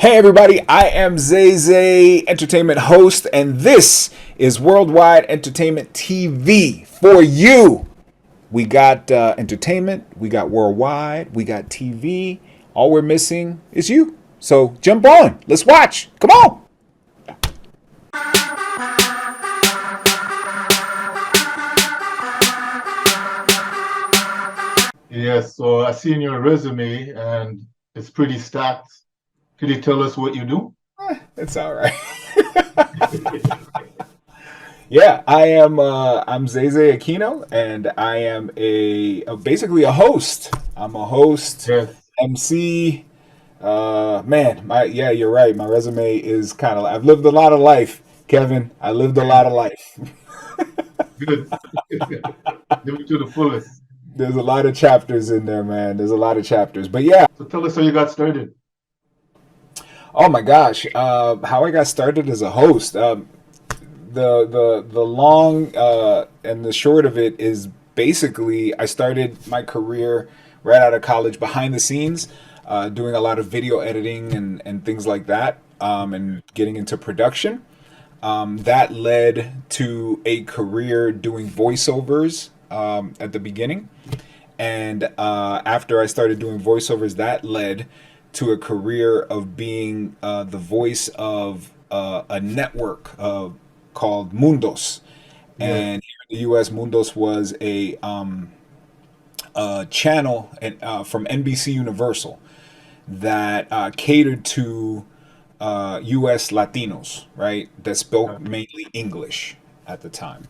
Hey everybody, I am Zay Zay, entertainment host, and this is Worldwide Entertainment TV for you. We got entertainment, we got worldwide, we got TV. All we're missing is you. So jump on, let's watch. Come on. Yes, so I seen your resume and it's pretty stacked. Could you tell us what you do? It's all right. Yeah, I am. I'm Zay Zay Aquino, and I am basically a host. I'm a host, Yes, MC. Man, you're right. My resume is kind of. I've lived a lot of life, Kevin. I lived a lot of life. good. Live it to the fullest. There's a lot of chapters in there, man. There's a lot of chapters, but yeah. So tell us how you got started. Oh my gosh, how I got started as a host. The long and the short of it is basically I started my career right out of college behind the scenes, doing a lot of video editing and things like that, and getting into production. That led to a career doing voiceovers at the beginning. And after I started doing voiceovers, that led to a career of being the voice of a network called Mundos. Yeah, And here in the U.S., Mundos was a channel from NBC Universal that catered to U.S. Latinos, right? That spoke yeah, mainly English at the time.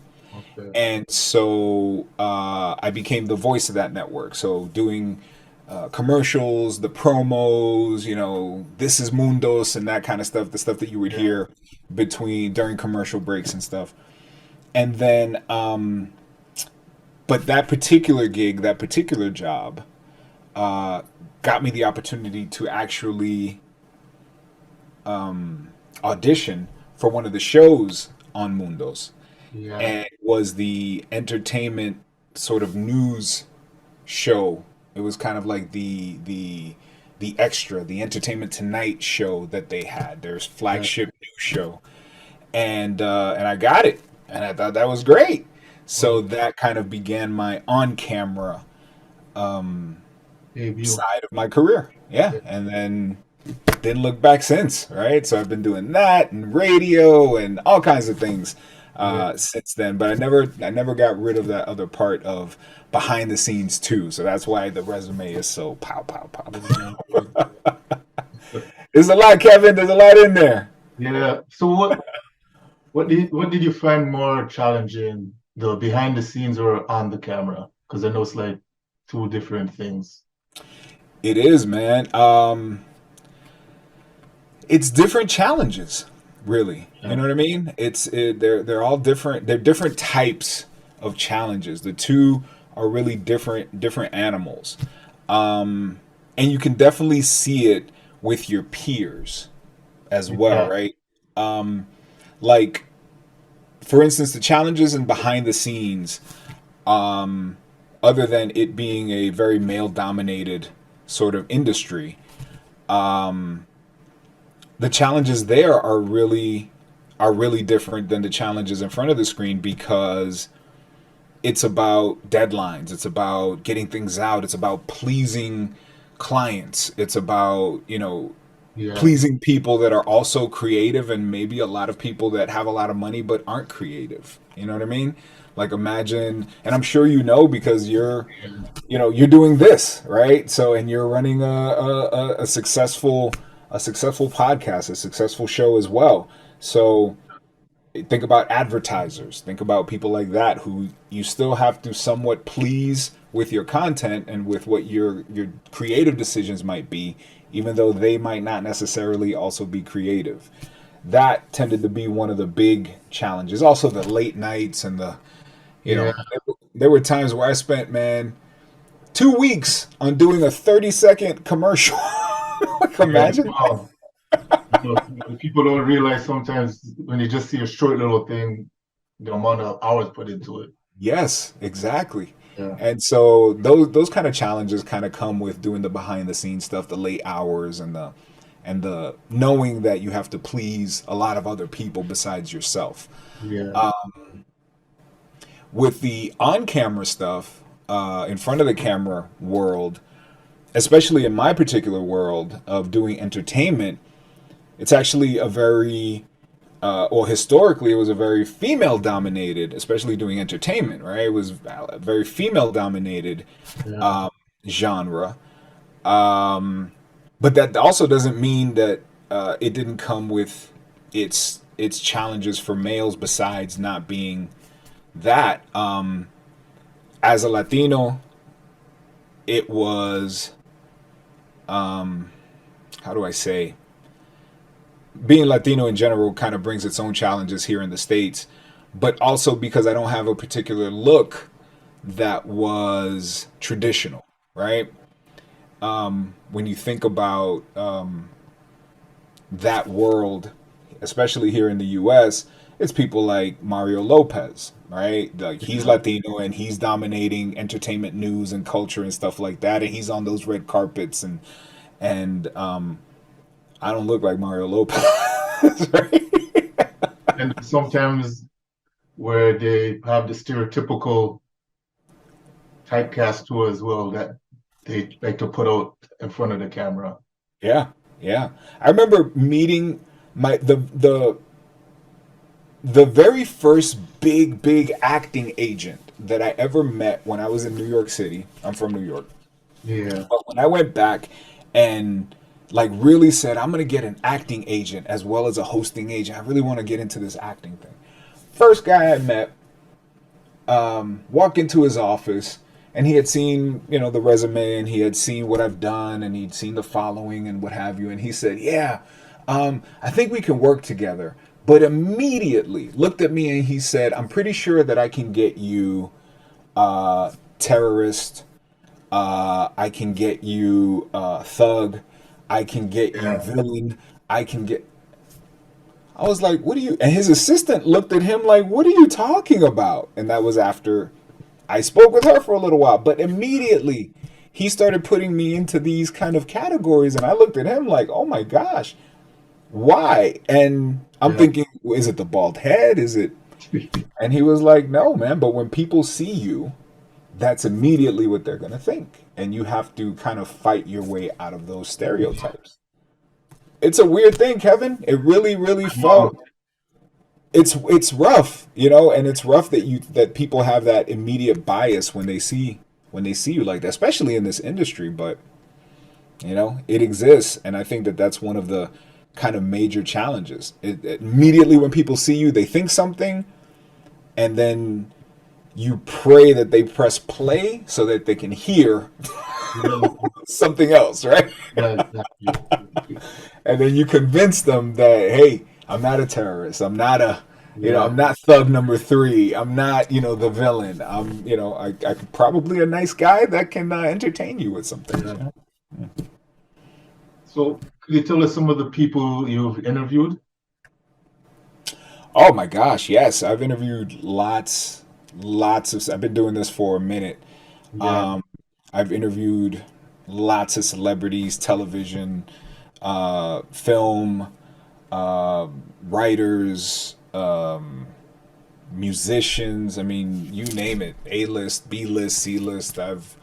okay. And so I became the voice of that network. So doing commercials, the promos, this is Mundos and that kind of stuff, the stuff that you would Yeah, hear during commercial breaks and stuff. And then, but that particular gig, that particular job, uh, got me the opportunity to actually audition for one of the shows on Mundos, yeah, and it was the entertainment sort of news show. It was kind of like the extra, the Entertainment Tonight show that they had. Their yeah. flagship news show, and I got it, and I thought that was great. So Well, that kind of began my on-camera um, debut. side of my career. Yeah, Yeah, and then didn't look back since, right? So I've been doing that and radio and all kinds of things yeah. since then. But I never got rid of that other part of behind the scenes too. So that's why the resume is so pow pow Yeah. pow. There's a lot, Kevin. There's a lot in there. Yeah. So what did you find more challenging, the behind the scenes or on the camera? Because I know it's like two different things. It is, man. It's different challenges, really. You Yeah, know what I mean? They're all different. They're different types of challenges. The two are really different animals, and you can definitely see it with your peers as well, yeah, right? Like for instance, the challenges and behind the scenes, um, other than it being a very male dominated sort of industry, um, the challenges there are really different than the challenges in front of the screen because it's about deadlines, it's about getting things out, it's about pleasing clients, it's about yeah, pleasing people that are also creative, and maybe a lot of people that have a lot of money but aren't creative. You know what I mean? Like imagine, and I'm sure you know because yeah. you're doing this, right? So, and you're running a successful podcast, a successful show as well. So think about advertisers, think about people like that who you still have to somewhat please with your content and with what your creative decisions might be, even though they might not necessarily also be creative. That tended to be one of the big challenges. Also the late nights and Yeah. there were times where I spent, man, 2 weeks on doing a 30-second commercial. Like, Yeah. imagine. Wow. People don't realize sometimes when you just see a short little thing, the amount of hours put into it. Yes, exactly. Yeah. And so those kind of challenges kind of come with doing the behind the scenes stuff, the late hours and and the knowing that you have to please a lot of other people besides yourself. Yeah. With the on-camera stuff, in front of the camera world, especially in my particular world of doing entertainment, it's actually a very or historically, it was a very female dominated, especially doing entertainment, right? It was a very female dominated Yeah. genre. Um, but that also doesn't mean that it didn't come with its challenges for males besides not being that. As a Latino, it was, how do I say, being Latino in general kind of brings its own challenges here in the States, but also because I don't have a particular look that was traditional, right? When you think about that world, especially here in the US, it's people like Mario Lopez, right? Like he's Yeah. Latino and he's dominating entertainment news and culture and stuff like that, and he's on those red carpets and I don't look like Mario Lopez, right? And sometimes where they have the stereotypical typecast too as well that they like to put out in front of the camera. Yeah, yeah. I remember meeting my the very first big acting agent that I ever met when I was in New York City. I'm from New York. Yeah. But when I went back and like really said, I'm gonna get an acting agent as well as a hosting agent. I really want to get into this acting thing. First guy I met, walked into his office and he had seen, the resume and he had seen what I've done and he'd seen the following and what have you. And he said, yeah, I think we can work together. But immediately looked at me and he said, I'm pretty sure that I can get you terrorist. I can get you thug. I can get you Yeah. villain. I can get. I was like, what are you? And his assistant looked at him like, what are you talking about? And that was after I spoke with her for a little while. But immediately he started putting me into these kind of categories. And I looked at him like, oh my gosh, why? And I'm Yeah. thinking, is it the bald head? Is it? And he was like, no, man. But when people see you, that's immediately what they're going to think. And you have to kind of fight your way out of those stereotypes. It's a weird thing, Kevin. It really No, felt it's rough, and it's rough that people have that immediate bias when they see you like that, especially in this industry, but it exists and I think that that's one of the kind of major challenges. Immediately when people see you, they think something and then you pray that they press play so that they can hear yeah, something else, right? yeah, exactly. And then you convince them that, hey, I'm not a terrorist. I'm not Yeah. I'm not thug number three. I'm not, the villain. I'm probably a nice guy that can entertain you with some things. Yeah. So could you tell us some of the people you've interviewed? Oh my gosh, yes. I've interviewed I've been doing this for a minute. Yeah. Um, I've interviewed lots of celebrities, television, film, writers, musicians. I mean, you name it. A list, B list, C list. I've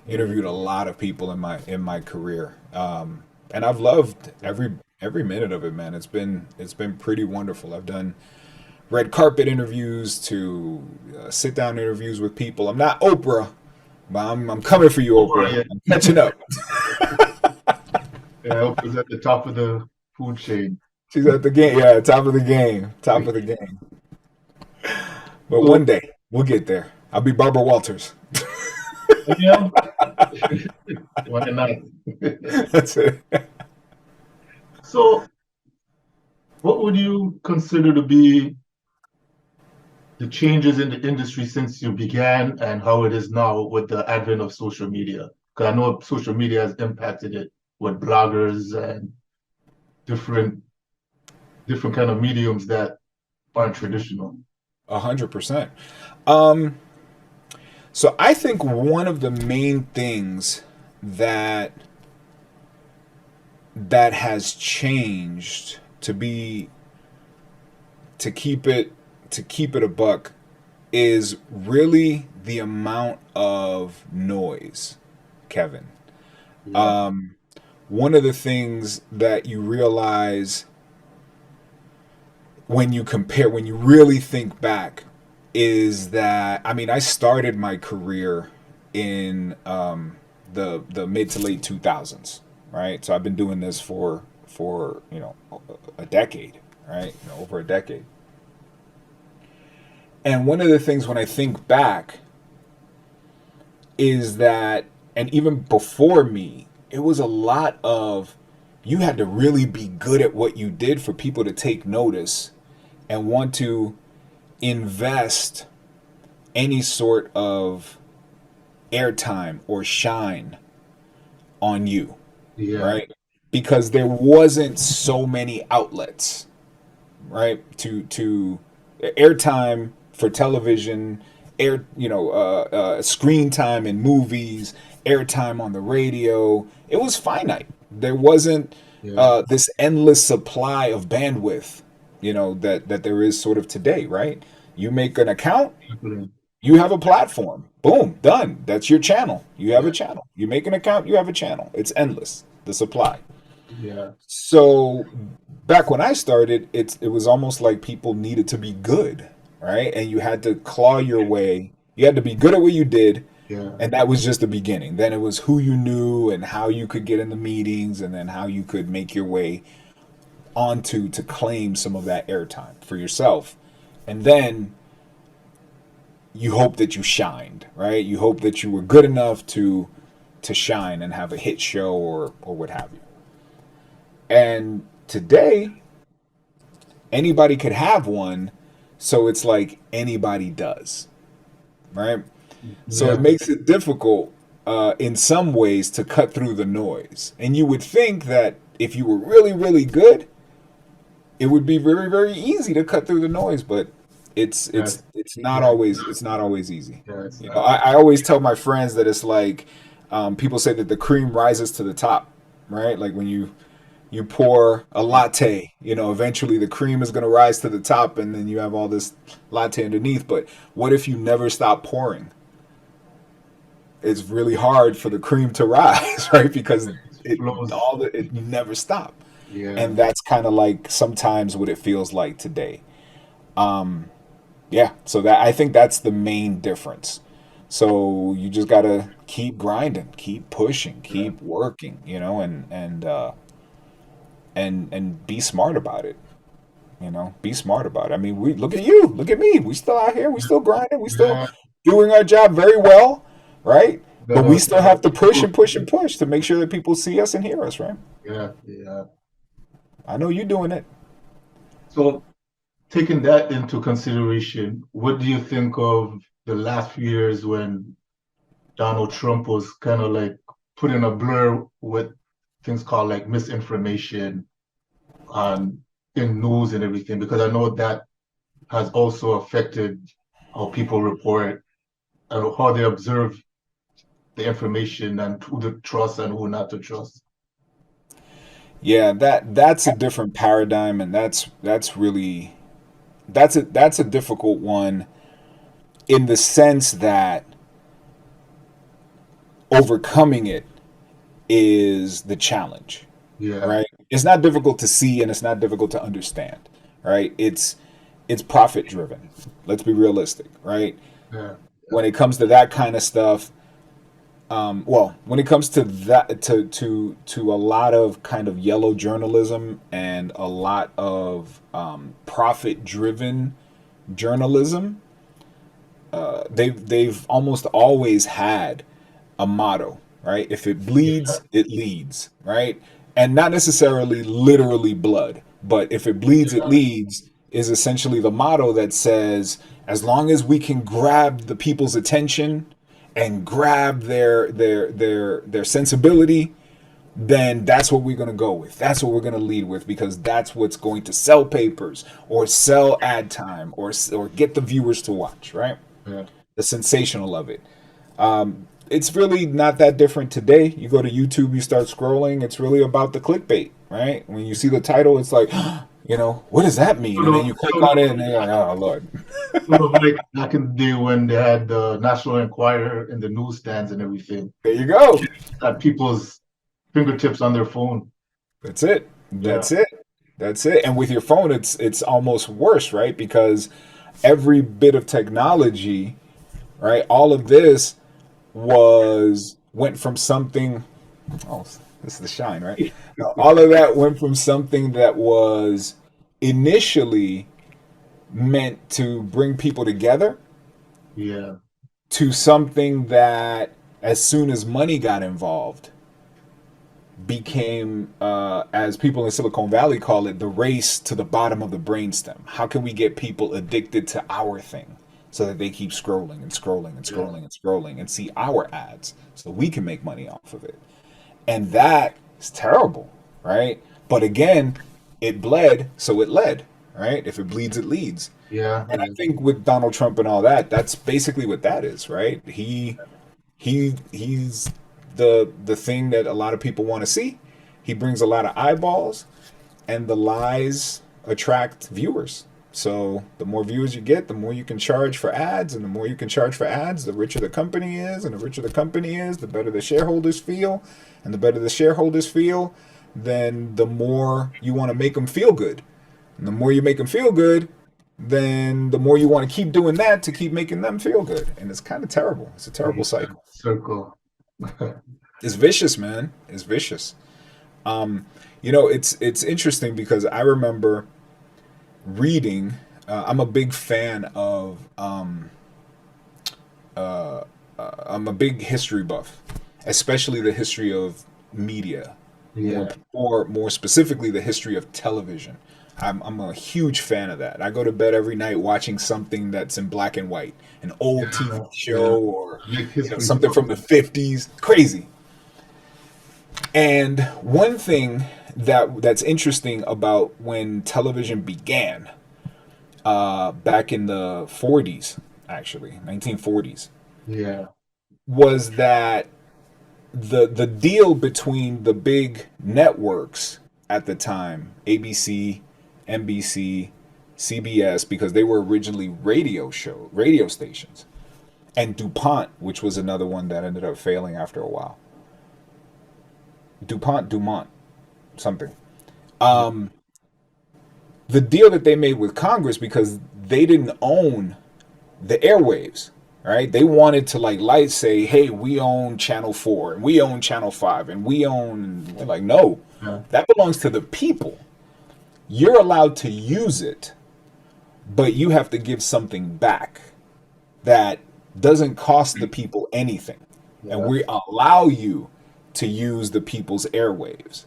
interviewed a lot of people in my career, and I've loved every minute of it, man. It's been pretty wonderful. I've done red carpet interviews to sit down interviews with people. I'm not Oprah, but I'm coming for you, Oh, Oprah. yeah. I'm catching up. Yeah, I hope it's at the top of the food chain. She's at the game. Yeah, top of the game. Top of the game. But So, one day we'll get there. I'll be Barbara Walters. yeah, why not? That's it. So, what would you consider to be the changes in the industry since you began and how it is now with the advent of social media? Because I know social media has impacted it with bloggers and different different kind of mediums that aren't traditional. 100%. Um, so I think one of the main things that that has changed to keep it to keep it a buck is really the amount of noise, Kevin. Yeah. Um, One of the things that you realize when you really think back, is that I mean, I started my career in the mid to late 2000s, right? So I've been doing this for a decade, right? Over a decade. And one of the things when I think back is that, and even before me, it was a lot of, you had to really be good at what you did for people to take notice and want to invest any sort of airtime or shine on you, Yeah. right? Because there wasn't so many outlets, right? To airtime for television, screen time in movies, airtime on the radio. It was finite. There wasn't Yeah. this endless supply of bandwidth, that there is sort of today, right? You make an account, Definitely. you have a platform. Boom, done. That's your channel. You have a Yeah. channel. You make an account, you have a channel. It's endless, the supply. Yeah. So back when I started, it was almost like people needed to be good, right? And you had to claw your way. You had to be good at what you did, Yeah. and that was just the beginning. Then it was who you knew and how you could get in the meetings, and then how you could make your way onto to claim some of that airtime for yourself. And then you hope that you shined, right? You hope that you were good enough to shine and have a hit show or what have you. And today, anybody could have one, so it's like anybody does, right? So it Yeah. makes it difficult in some ways to cut through the noise. And you would think that if you were really, really good, it would be very, very easy to cut through the noise, but it's Yeah. it's it's not always it's not always easy. Yeah. It's You know, not. I always tell my friends that it's like, people say that the cream rises to the top, right? Like when you pour a latte, eventually the cream is going to rise to the top, and then you have all this latte underneath. But what if you never stop pouring? It's really hard for the cream to rise, right? Because It it flows. all the, it you never stop. Yeah. And that's kind of like sometimes what it feels like today. Um, yeah, so that I think that's the main difference. So you just gotta keep grinding, keep pushing, Yeah. keep working, and be smart about it. Be smart about it. I mean, we look at you, look at me. We still out here, we still grinding, we still Yeah. doing our job very well, right? But we Gotta, still have to push and push. push and push to make sure that people see us and hear us, right? Yeah. Yeah. I know you doing it. So taking that into consideration, what do you think of the last few years when Donald Trump was kind of like put in a blur with things called like misinformation on in news and everything? Because I know that has also affected how people report and how they observe the information and who to trust and who not to trust. Yeah, that's a different paradigm, and that's really that's a difficult one, in the sense that overcoming it is the challenge, Yeah, right? It's not difficult to see, and it's not difficult to understand, right? It's profit driven. Let's be realistic, right? yeah, When it comes to that kind of stuff, well, when it comes to that, to a lot of kind of yellow journalism and a lot of profit driven journalism, they've almost always had a motto, right? If it yeah, bleeds, it leads, right? And not necessarily literally blood, but if it bleeds, it yeah, leads is essentially the motto that says, as long as we can grab the people's attention and grab their sensibility, then that's what we're going to go with. That's what we're going to lead with, because that's what's going to sell papers or sell ad time or get the viewers to watch, right? yeah, The sensational of it. it's really not that different today. You go to YouTube, you start scrolling. It's really about the clickbait, right? When you see the title, it's like, what does that mean? And then you click on it, and then you're like, oh Lord. Sort of like back in the day when they had the National Enquirer in the newsstands and everything, There you go. at people's fingertips on their phone. That's it. Yeah, That's it. That's it. And with your phone, it's almost worse, right? Because every bit of technology, right? All of this went from something. Oh, this is the shine, right? No, all of that went from something that was initially meant to bring people together yeah, to something that, as soon as money got involved, became, as people in Silicon Valley call it, the race to the bottom of the brainstem. How can we get people addicted to our thing so that they keep scrolling and scrolling and yeah, scrolling and scrolling and see our ads so we can make money off of it? And that is terrible, right? But again, it bled, so it led, right? If it bleeds, it leads. yeah, And I yeah, think with Donald Trump and all that, that's basically what that is, right? He's the thing that a lot of people want to see. He brings a lot of eyeballs, and the lies attract viewers. So the more viewers you get, the more you can charge for ads, and the more you can charge for ads, the richer the company is, and the richer the company is, the better the shareholders feel, and the better the shareholders feel, then the more you want to make them feel good, and the more you make them feel good, then the more you want to keep doing that to keep making them feel good, and it's kind of terrible. It's a terrible yeah. cycle. Circle. It's vicious, man. It's vicious. It's interesting because I remember reading. I'm a big fan of. I'm a big history buff, especially the history of media. More, Yeah, more specifically, the history of television. I'm a huge fan of that. I go to bed every night watching something that's in black and white, an old TV yeah, yeah. show, or Make history something from books. the 50s. Crazy. And one thing that's interesting about when television began, back in the 40s, actually 1940s, Yeah, was that the deal between the big networks at the time, ABC, NBC, CBS, because they were originally radio stations, and DuPont, which was another one that ended up failing after a while. Dumont, something. yeah, The deal that they made with Congress, because they didn't own the airwaves, right? They wanted to like light say, "Hey, we own Channel 4 and we own Channel 5 and we own." They're like, "No, yeah, that belongs to the people. You're allowed to use it, but you have to give something back that doesn't cost the people anything. And yeah. we allow you to use the people's airwaves."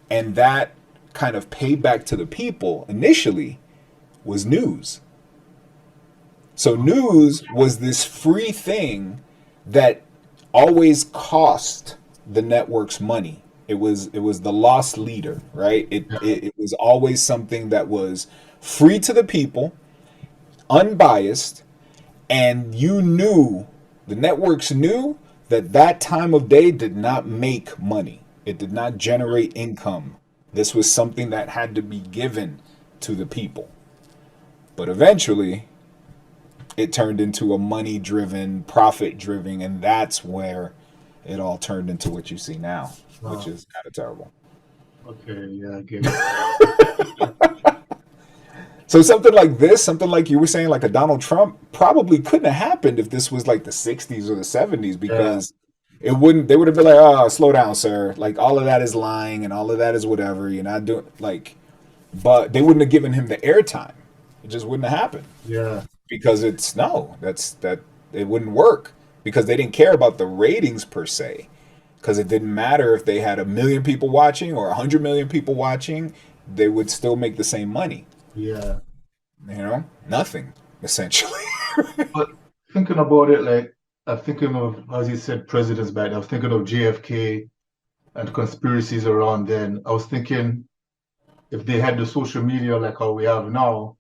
And that kind of payback to the people initially was news. So news was this free thing that always cost the networks money. It was the lost leader, right? It was always something that was free to the people, unbiased, and you knew, the networks knew that that time of day did not make money. It did not generate income. This was something that had to be given to the people. But eventually, it turned into a money driven, profit driven, and that's where it all turned into what you see now, which Oh, is kind of terrible. okay, yeah, I get it. So something like this, something like you were saying, like a Donald Trump, probably couldn't have happened if this was like the '60s or the '70s, Yeah, because it wouldn't. They would have been like, "Oh, slow down, sir. Like all of that is lying, and all of that is whatever. You're not doing like." But they wouldn't have given him the airtime. It just wouldn't have happened, yeah, because it's no, that it wouldn't work, because they didn't care about the ratings per se, because it didn't matter if they had 1 million people watching or 100 million people watching, they would still make the same money. yeah. Nothing essentially. But thinking about it, like I'm thinking of, as you said, presidents back then. I was thinking of JFK and conspiracies around then. I was thinking if they had the social media like how we have now,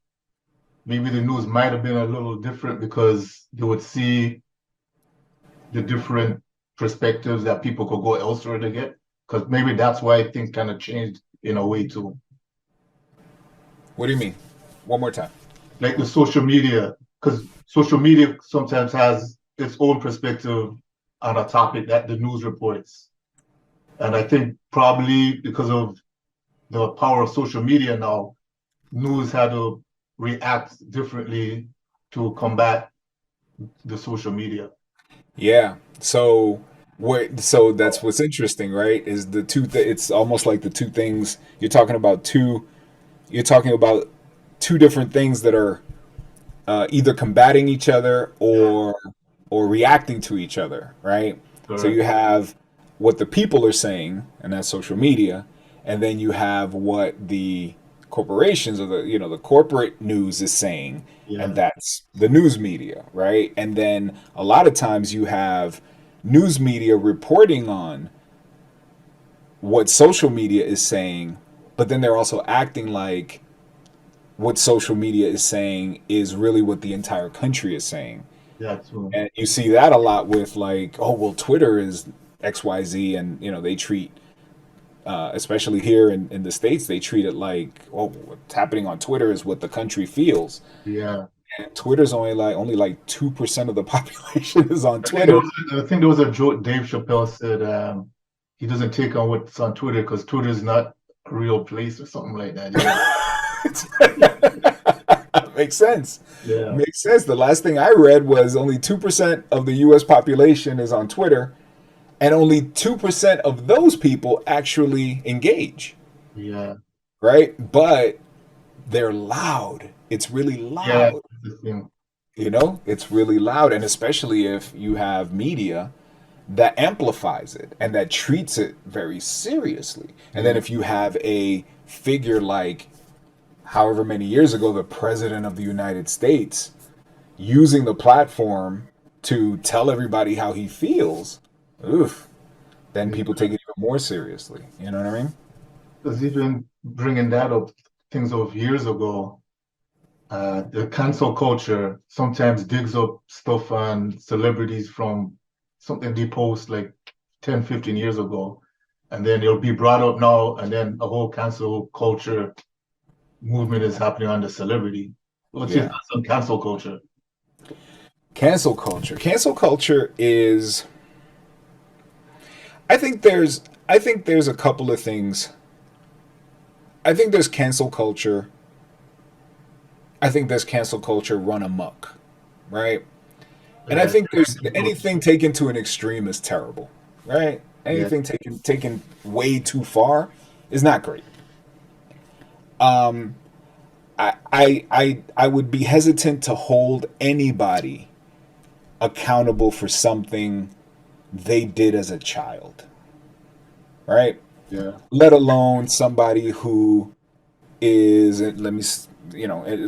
maybe the news might have been a little different because they would see the different perspectives that people could go elsewhere to get? Because maybe that's why things kind of changed in a way too. What do you mean? One more time. Like the social media, because social media sometimes has its own perspective on a topic that the news reports. And I think probably because of the power of social media now, news had to react differently to combat the social media. Yeah. So that's what's interesting, right? Is the it's almost like the two things you're talking about two different things that are either combating each other Yeah, or reacting to each other, right? So correct. you have what the people are saying, and that's social media, and then you have what the corporations or the corporate news is saying, and Yeah, that's the news media, right? And then a lot of times you have news media reporting on what social media is saying, but then they're also acting like what social media is saying is really what the entire country is saying. yeah, too. And you see that a lot with like, oh well, Twitter is XYZ, and they treat, especially here in the states, they treat it like, oh, what's happening on Twitter is what the country feels. Yeah. And Twitter's only like 2% of the population is on Twitter. I think there was a joke Dave Chappelle said he doesn't take on what's on Twitter because Twitter is not a real place or something like that. Yeah. Makes sense. Yeah. Makes sense. The last thing I read was only 2% of the U.S. population is on Twitter, and only 2% of those people actually engage, Yeah. right? But they're loud. It's really Yeah. loud. That's the thing. It's really loud. And especially if you have media that amplifies it and that treats it very seriously. And then Yeah. if you have a figure like however many years ago, the president of the United States using the platform to tell everybody how he feels, oof, then Yeah. people take it even more seriously. You know what I mean? Because even bringing that up, things of years ago, the cancel culture sometimes digs up stuff on celebrities from something they post like 10, 15 years ago. And then it'll be brought up now, and then a whole cancel culture movement is happening on the celebrity. What's your Yeah. thoughts on cancel culture? Cancel culture. Cancel culture is I think there's a couple of things. I think there's cancel culture. I think there's cancel culture run amok, right? And I Yeah, think there's anything taken to an extreme is terrible, right? yeah, Anything taken way too far is not great. Um, I would be hesitant to hold anybody accountable for something they did as a child, right? yeah, Let alone somebody who is,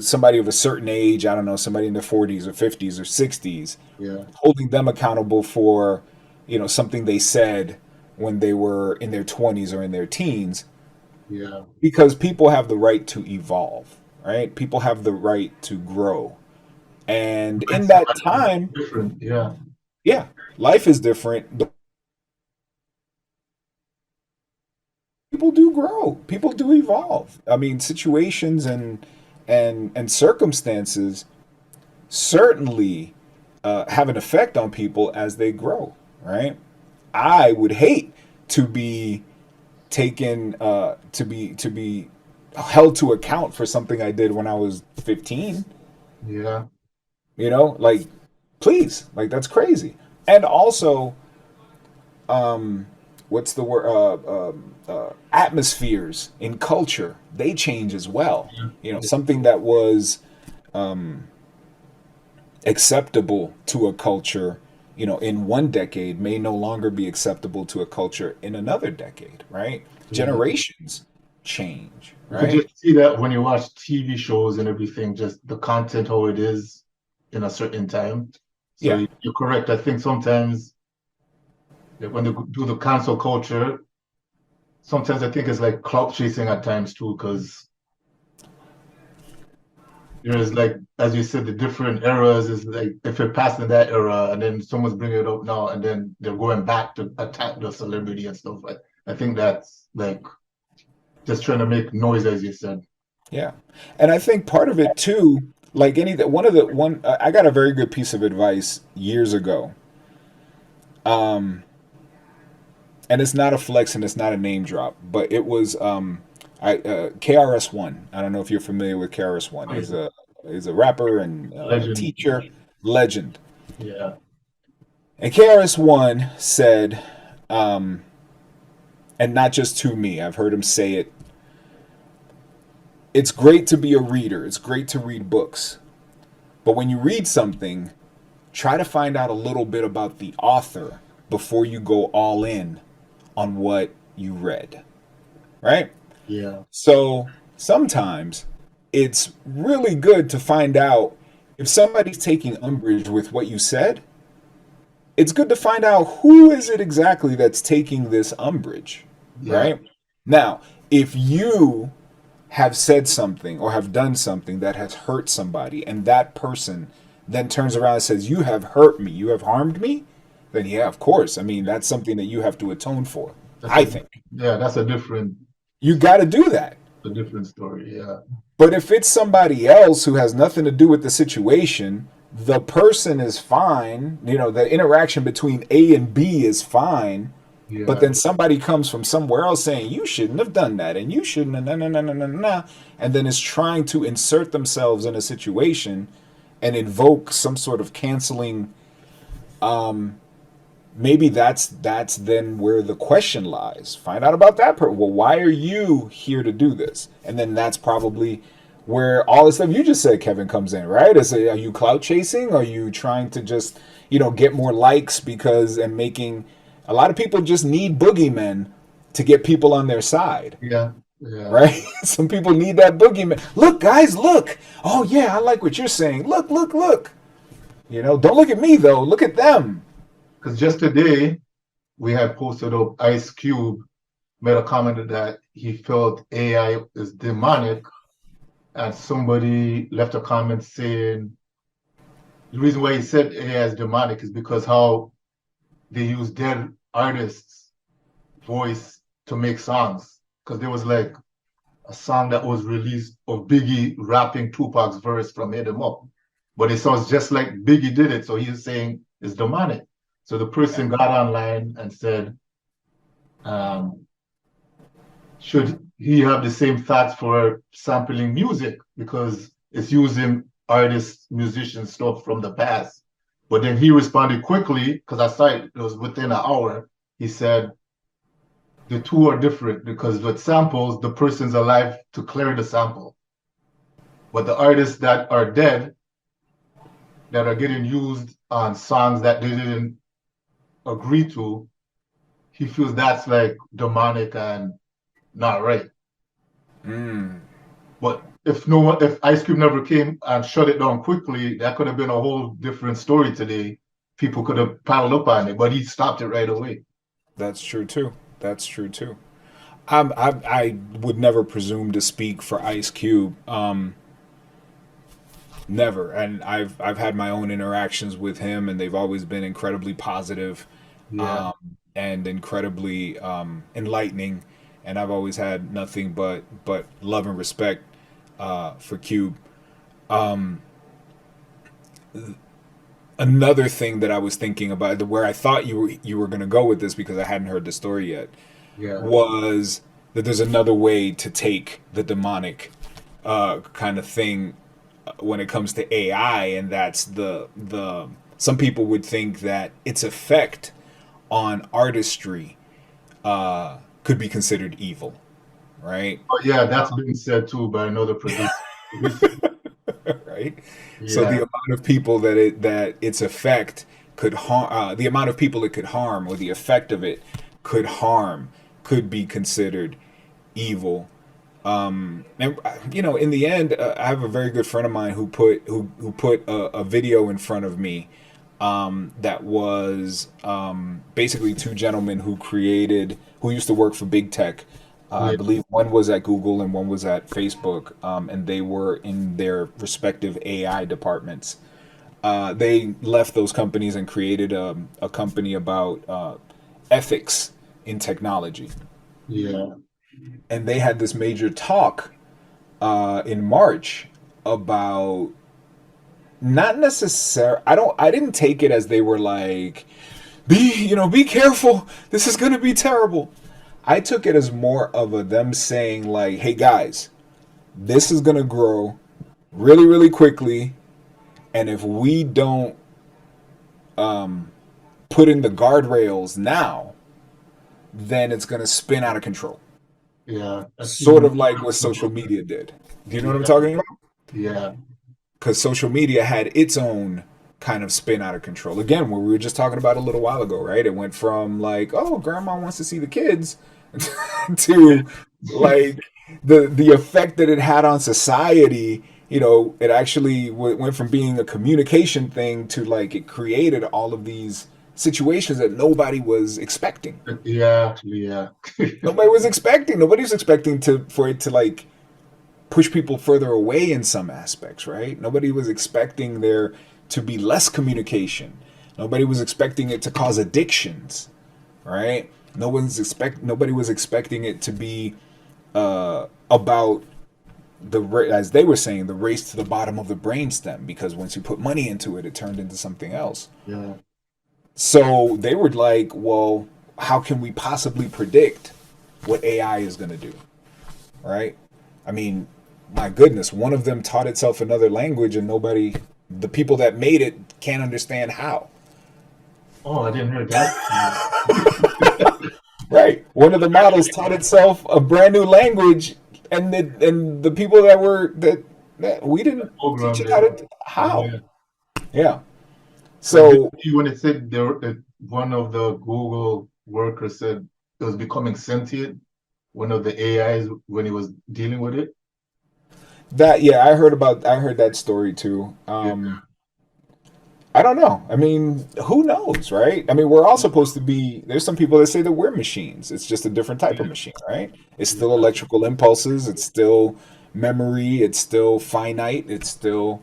somebody of a certain age. I don't know, somebody in their 40s or 50s or 60s, yeah, holding them accountable for, something they said when they were in their 20s or in their teens, yeah. because people have the right to evolve, right? People have the right to grow. And in that time, Different, yeah. yeah, life is different. People do grow. People do evolve. I mean, situations and circumstances certainly have an effect on people as they grow, right? I would hate to be taken to be held to account for something I did when I was 15. Yeah, Like, please, like, that's crazy. And also, what's the word? Atmospheres in culture, they change as well. Something that was acceptable to a culture, in one decade may no longer be acceptable to a culture in another decade, right? yeah. Generations change, You could right? just see that when you watch TV shows and everything, just the content, how it is in a certain time. So Yeah. you're correct. I think sometimes when they do the cancel culture, sometimes I think it's like clout chasing at times too, because there's like, as you said, the different eras is like if it passed in that era and then someone's bringing it up now and then they're going back to attack the celebrity and stuff like. I think that's like just trying to make noise, as you said. Yeah, and I think part of it too, like any that one of the one I got a very good piece of advice years ago. Um, and it's not a flex and it's not a name drop, but it was I KRS1. I don't know if you're familiar with KRS1. Oh, He's a rapper and legend. teacher, legend. Yeah. And KRS1 said, um, and not just to me, I've heard him say it. It's great to be a reader. It's great to read books, but when you read something, try to find out a little bit about the author before you go all in on what you read, right? Yeah. So sometimes it's really good to find out if somebody's taking umbrage with what you said. It's good to find out who is it exactly that's taking this umbrage, Yeah. right? Now, if you have said something or have done something that has hurt somebody and that person then turns around and says, "You have hurt me, you have harmed me," then yeah, of course. I mean, that's something that you have to atone for, That's I a think. yeah, that's You got to do that. a different story. Yeah. But if it's somebody else who has nothing to do with the situation, the person is fine. You know, the interaction between A and B is fine. But Yeah. then somebody comes from somewhere else saying, you shouldn't have done that and you shouldn't have, and then is trying to insert themselves in a situation and invoke some sort of canceling. Maybe that's then where the question lies. Find out about that person. Well, why are you here to do this? And then that's probably where all the stuff you just said, Kevin, comes in, right? Are you clout chasing? Are you trying to just, get more likes because and making a lot of people just need boogeymen to get people on their side, Yeah. Yeah. right? Some people need that boogeyman. Look, guys, look. Oh yeah, I like what you're saying. Look, look, look. Don't look at me though. Look at them. Because just today we had posted up Ice Cube made a comment that he felt AI is demonic, and somebody left a comment saying the reason why he said AI is demonic is because how they use dead artists' voice to make songs. Because there was like a song that was released of Biggie rapping Tupac's verse from Hit 'Em Up, but it sounds just like Biggie did it. So he's saying it's demonic. So the person got online and said, um, should he have the same thoughts for sampling music because it's using artists, musicians stuff from the past? But then he responded quickly because I saw it was within an hour. He said the two are different because with samples, the person's alive to clear the sample, but the artists that are dead that are getting used on songs that they didn't agree to, he feels that's like demonic and not right. Mm. But if Ice Cube never came and shut it down quickly, that could have been a whole different story today. People could have piled up on it, but he stopped it right away. That's true too. That's true too. I would never presume to speak for Ice Cube. Never. And I've had my own interactions with him, and they've always been incredibly positive, Yeah. um, and incredibly enlightening. And I've always had nothing but love and respect for Cube. Um, Another thing that I was thinking about, where I thought you were going to go with this because I hadn't heard the story yet, Yeah. was that there's another way to take the demonic kind of thing when it comes to AI, and that's the some people would think that its effect on artistry could be considered evil, right? Oh, yeah, that's been said too by another producer. Right. So the Yeah. amount of people that its effect could harm, the amount of people it could harm, or the effect of it could harm, could be considered evil. And in the end, I have a very good friend of mine who put a video in front of me that was basically two gentlemen who used to work for big tech, I Yeah, believe one was at Google and one was at Facebook, and they were in their respective AI departments. They left those companies and created a company about ethics in technology. yeah, And they had this major talk in March about not necessarily. I didn't take it as they were like, be careful. This is gonna be terrible. I took it as more of a them saying like, hey guys, this is gonna grow really really quickly, and if we don't put in the guardrails now, then it's gonna spin out of control. yeah. I've Sort seen. of like what social media did. Do you know what I'm Yeah, talking about? yeah, Because social media had its own kind of spin out of control. Again, what we were just talking about a little while ago, right? It went from like, oh, grandma wants to see the kids to like the effect that it had on society. It actually went from being a communication thing to like it created all of these situations that nobody was expecting. yeah, yeah, Nobody was expecting. Nobody was expecting to for it to like push people further away in some aspects, right? Nobody was expecting there to be less communication. Nobody was expecting it to cause addictions, right? Nobody was expecting it to be about as they were saying, the race to the bottom of the brainstem, because once you put money into it, it turned into something else. yeah. So they were like, well, how can we possibly predict what AI is going to do, right? I mean, my goodness, one of them taught itself another language, and the people that made it can't understand how. Oh, I didn't hear that. Right. One of the models taught itself a brand new language, and the people that we didn't teach Programmed it it. how. Yeah. Yeah. But did So you see when it said one of the Google workers said it was becoming sentient, one of the AIs when he was dealing with it? yeah, I heard that story too. Yeah. I don't know. I mean, who knows, right? I mean, we're all supposed to be. There's some people that say that we're machines. It's just a different type of Yeah. machine, right? It's still Yeah. electrical impulses. It's still memory. It's still finite. It's still,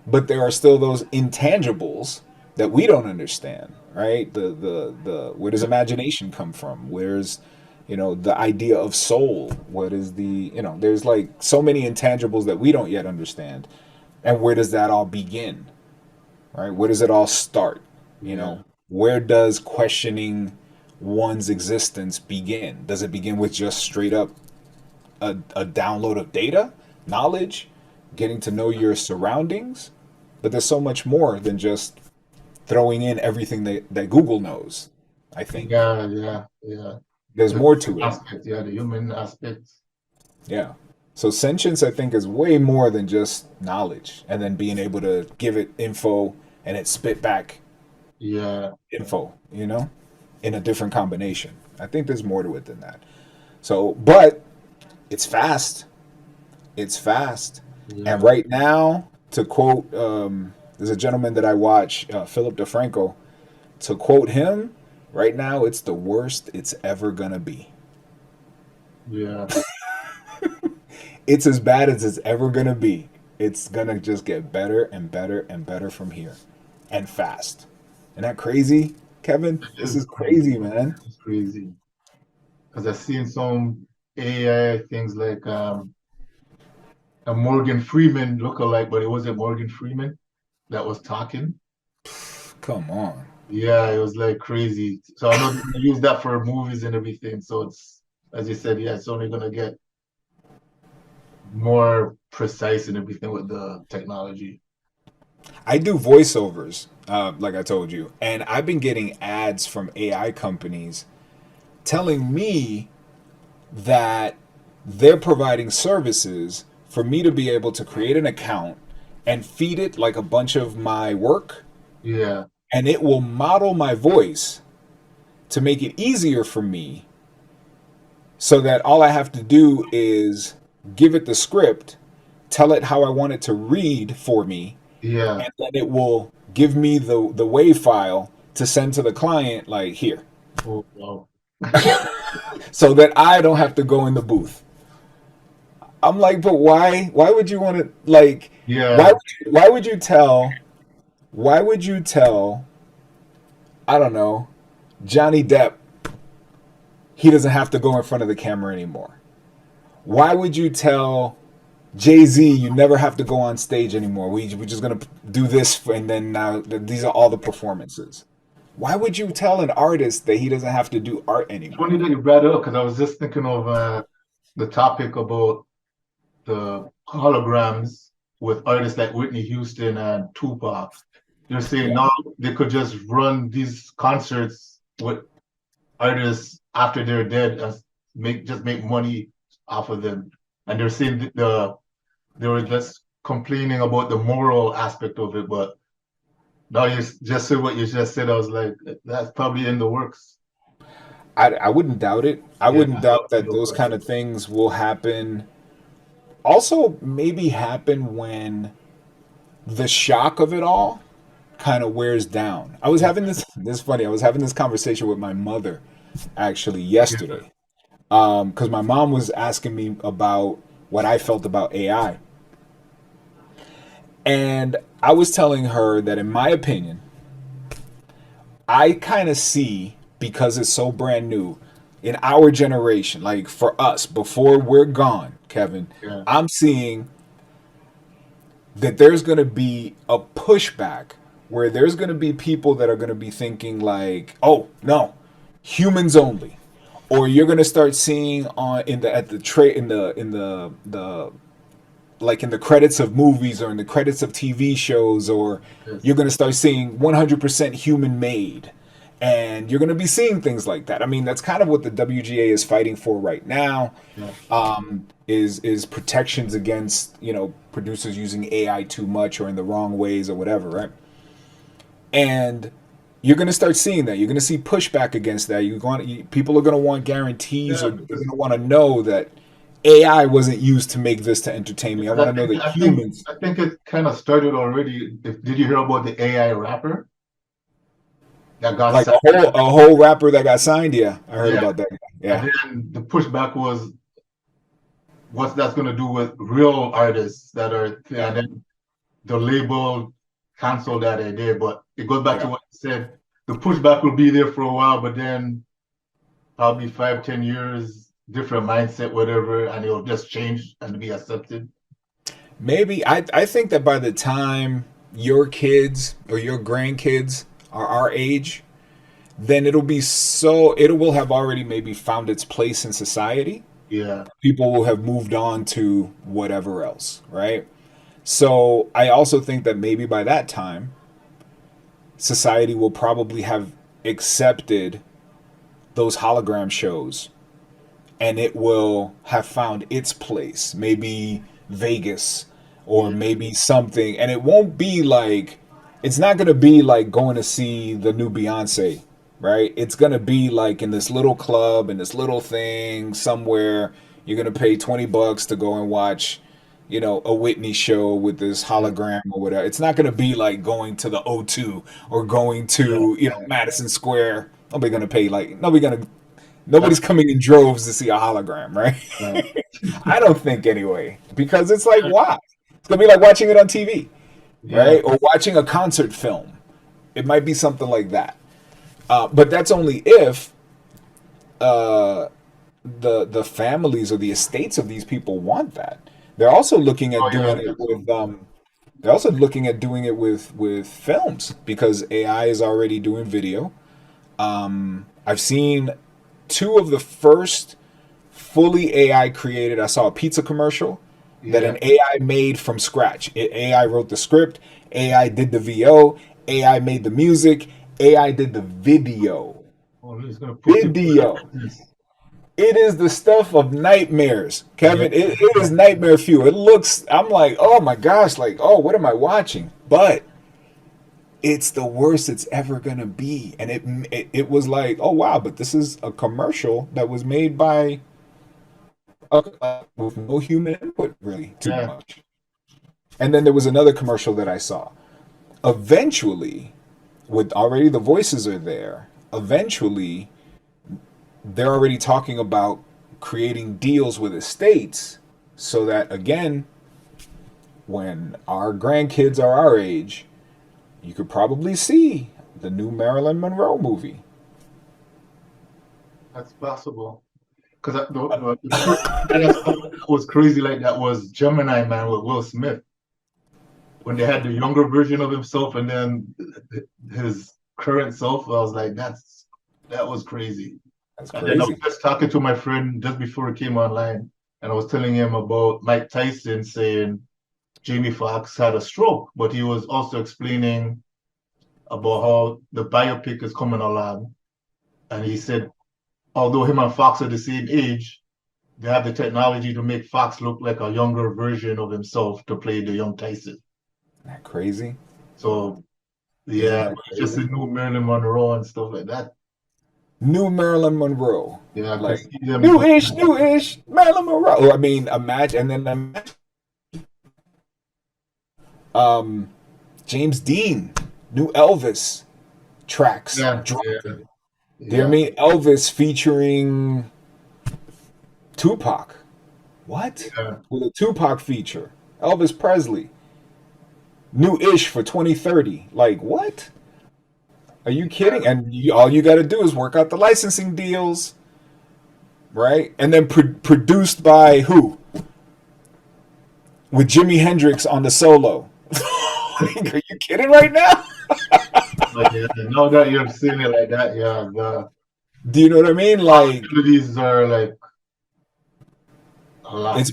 but there are still those intangibles that we don't understand, right? The where does imagination come from? Where's, the idea of soul? What is there's like so many intangibles that we don't yet understand. And where does that all begin? Right? Where does it all start? Yeah. Where does questioning one's existence begin? Does it begin with just straight up a download of data, knowledge, getting to know your surroundings? But there's so much more than just throwing in everything that Google knows, I think. Yeah. Yeah. Yeah. There's The more to it. aspect, yeah, the human aspect. Yeah. So sentience, I think, is way more than just knowledge and then being able to give it info and it spit back Yeah. info, in a different combination. I think there's more to it than that. So, but it's fast. It's fast. And Yeah. right now, to quote, there's a gentleman that I watch, Philip DeFranco. To quote him, right now, it's the worst it's ever gonna be. Yeah. It's as bad as it's ever gonna be. It's gonna just get better and better and better from here, and fast. Isn't that crazy, Kevin? It This is is crazy. crazy, man. It's crazy. Because I've seen some AI things like a Morgan Freeman lookalike, but it wasn't Morgan Freeman that was talking. Come on. Yeah, it was like crazy. So I know they use that for movies and everything. So it's, as you said, yeah, it's only gonna get more precise and everything with the technology. I do voiceovers, like I told you, and I've been getting ads from AI companies telling me that they're providing services for me to be able to create an account and feed it like a bunch of my work, Yeah. and it will model my voice to make it easier for me so that all I have to do is give it the script, tell it how I want it to read for me, Yeah. and then it will give me the WAV file to send to the client like here. Oh, wow. so that I don't have to go in the booth. I'm like, but why? Why would you want to like? Yeah, Why would you tell? Why would you tell? I don't know, Johnny Depp he doesn't have to go in front of the camera anymore. Why would you tell Jay Z you never have to go on stage anymore? We're just gonna do this, and then now these are all the performances. Why would you tell an artist that he doesn't have to do art funny anymore? that you brought it up because I was just thinking of the topic about the holograms with artists like Whitney Houston and Tupac. They're saying Yeah. now they could just run these concerts with artists after they're dead and make money off of them. And they're saying they were just complaining about the moral aspect of it, but now you just said what you just said. I was like, that's probably in the works. I wouldn't doubt it. I Yeah, wouldn't that's doubt probably in that the those kind works. of things will happen. Also, maybe happen when the shock of it all kind of wears down. I was Yeah, having this is funny. I was having this conversation with my mother actually yeah, yesterday. Because my mom was asking me about what I felt about AI. And I was telling her that, in my opinion, I kind of see, because it's so brand new, in our generation, like for us, before we're gone, Kevin, yeah. I'm seeing that there's going to be a pushback where there's going to be people that are going to be thinking, like, oh, no, humans only. Or you're going to start seeing on in the at the tray in the like in the credits of movies or in the credits of TV shows, or you're Yes. going to start seeing 100% human made. And you're going to be seeing things like that. I mean, that's kind of what the WGA is fighting for right now. Yeah. Is protections against producers using AI too much or in the wrong ways or whatever, right? And you're going to start seeing that. You're going to see pushback against that. People are going to want guarantees, Yeah, or they're going because to want to know that AI wasn't used to make this to entertain me. I because want to know that humans, I think it kind of started already. Did you hear about the AI rapper that got like signed? a whole rapper that got signed. Yeah, I heard Yeah, about that. and Yeah, then the pushback was what's that's going to do with real artists that are, yeah, and then the label canceled that idea. But it goes back to yeah. what you said. The pushback will be there for a while, but then probably 5, 10 years, different mindset, whatever, and it'll just change and be accepted. Maybe I think that by the time your kids or your grandkids are our age, then it will have already maybe found its place in society. Yeah, People will have moved on to whatever else, right? So I also think that maybe by that time, society will probably have accepted those hologram shows, and it will have found its place. Maybe Vegas, or yeah, maybe something. And it won't be like, it's not going to be like going to see the new Beyonce, right? It's going to be like in this little club, in this little thing somewhere. You're going to pay $20 to go and watch, a Whitney show with this yeah, hologram or whatever. It's not going to be like going to the O2 or going yeah. to, Madison Square. That's Nobody's coming in droves to see a hologram, right? right. I don't think anyway, because it's like, why? It's gonna be like watching it on TV, Yeah, right? Or watching a concert film. It might be something like that. But that's only if uh, the families or the estates of these people want that. They're also looking oh at yeah, doing it that's with they're also looking at doing it with films, because AI is already doing video. I've seen two of the first fully AI created. I saw a pizza commercial that yeah. an AI made from scratch. AI wrote the script, AI did the VO, AI made the music, AI did the video. Oh, he's gonna put people out Video. of business. It is the stuff of nightmares, Yeah, Kevin. It is nightmare fuel. It looks, I'm like, oh my gosh, like, oh, what am I watching? But it's the worst it's ever gonna be. And it was like, oh wow, but this is a commercial that was made by with no human input really too yeah, much. And then there was another commercial that I saw. Eventually, with already the voices are there, eventually they're already talking about creating deals with estates so that, again, when our grandkids are our age, you could probably see the new Marilyn Monroe movie. That's possible. Because the first thing that was crazy like that was Gemini Man with Will Smith when they had the younger version of himself and then his current self. I was like, that was crazy. That's And then I was crazy. just talking to my friend just before it came online, and I was telling him about Mike Tyson saying Jamie Foxx had a stroke, but he was also explaining about how the biopic is coming along. And he said, although him and Fox are the same age, they have the technology to make Fox look like a younger version of himself to play the young Tyson. Isn't that crazy? So Isn't yeah, that just the crazy? new Marilyn Monroe and stuff like that. New Marilyn Monroe. Yeah, I could Like, see them doing that. new ish, Marilyn Monroe. I mean, imagine, and then um, James Dean, new Elvis tracks Yeah, dropping. yeah, Do you hear yeah, me? Elvis featuring Tupac. What? yeah. With a Tupac feature. Elvis Presley. New ish for 2030. Like, what? Are you kidding? And all you got to do is work out the licensing deals, right? And then produced by who? With Jimi Hendrix on the solo. Like, are you kidding right now? But yeah, now that you're saying it like that, yeah, the Do you know what I mean? Like, possibilities are like a lot.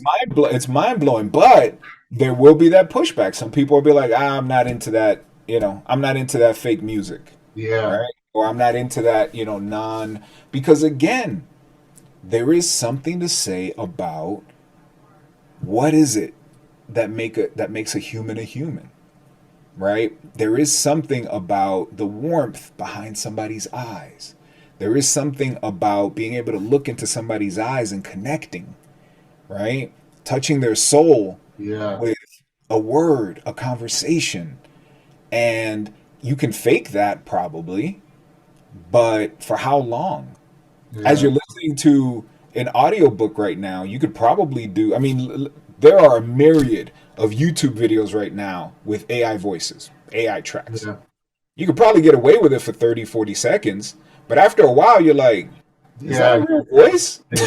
it's mind blowing, but there will be that pushback. Some people will be like, I'm not into that, I'm not into that fake music, Yeah, right? Or I'm not into that, non because again, there is something to say about what is it that makes a human, right? There is something about the warmth behind somebody's eyes. There is something about being able to look into somebody's eyes and connecting, right? Touching their soul yeah, with a word, a conversation. And you can fake that probably, but for how long? As yeah, you're listening to an audiobook right now, you could probably do, I mean, there are a myriad of YouTube videos right now with AI voices, AI tracks. yeah, You could probably get away with it for 30, 40 seconds, but after a while, you're like, is that a yeah, real voice? yeah,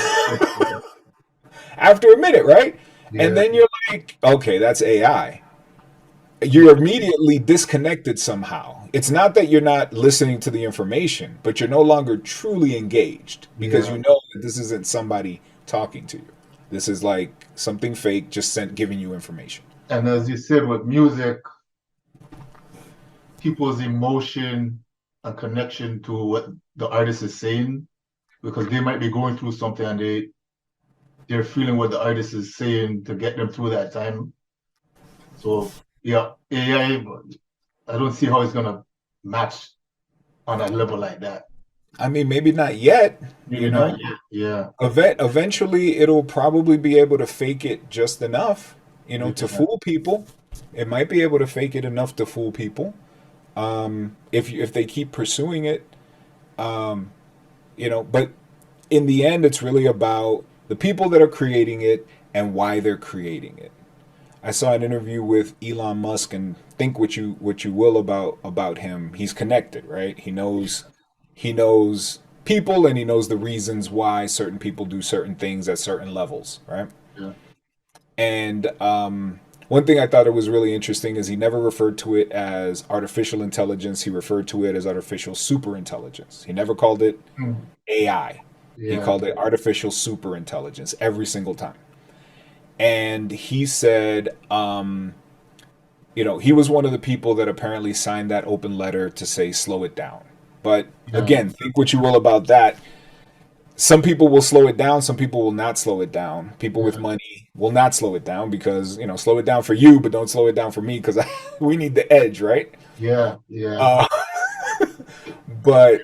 After a minute, right? And yeah, then you're like, okay, that's AI. You're immediately disconnected somehow. It's not that you're not listening to the information, but you're no longer truly engaged because yeah. you know that this isn't somebody talking to you. This is like something fake just sent giving you information. And as you said with music, people's emotion and connection to what the artist is saying, because they might be going through something and they're feeling what the artist is saying to get them through that time. So yeah, AI, I don't see how it's gonna match on a level like that. I mean, maybe not yet, Maybe not yet. Yeah, Eventually, it'll probably be able to fake it just enough, to yeah, fool people. It might be able to fake it enough to fool people. If they keep pursuing it, um, but in the end, it's really about the people that are creating it and why they're creating it. I saw an interview with Elon Musk, and think what you will about him. He's connected, right? He knows people, and he knows the reasons why certain people do certain things at certain levels, right? yeah, And one thing I thought it was really interesting is he never referred to it as artificial intelligence. He referred to it as artificial super intelligence. He never called it mm, AI. He yeah, called it artificial super intelligence every single time. And he said, he was one of the people that apparently signed that open letter to say slow it down. But yeah, again, think what you will about that. Some people will slow it down, some people will not slow it down. People with yeah, money will not slow it down because, slow it down for you, but don't slow it down for me because we need the edge, right? yeah, yeah, Uh, but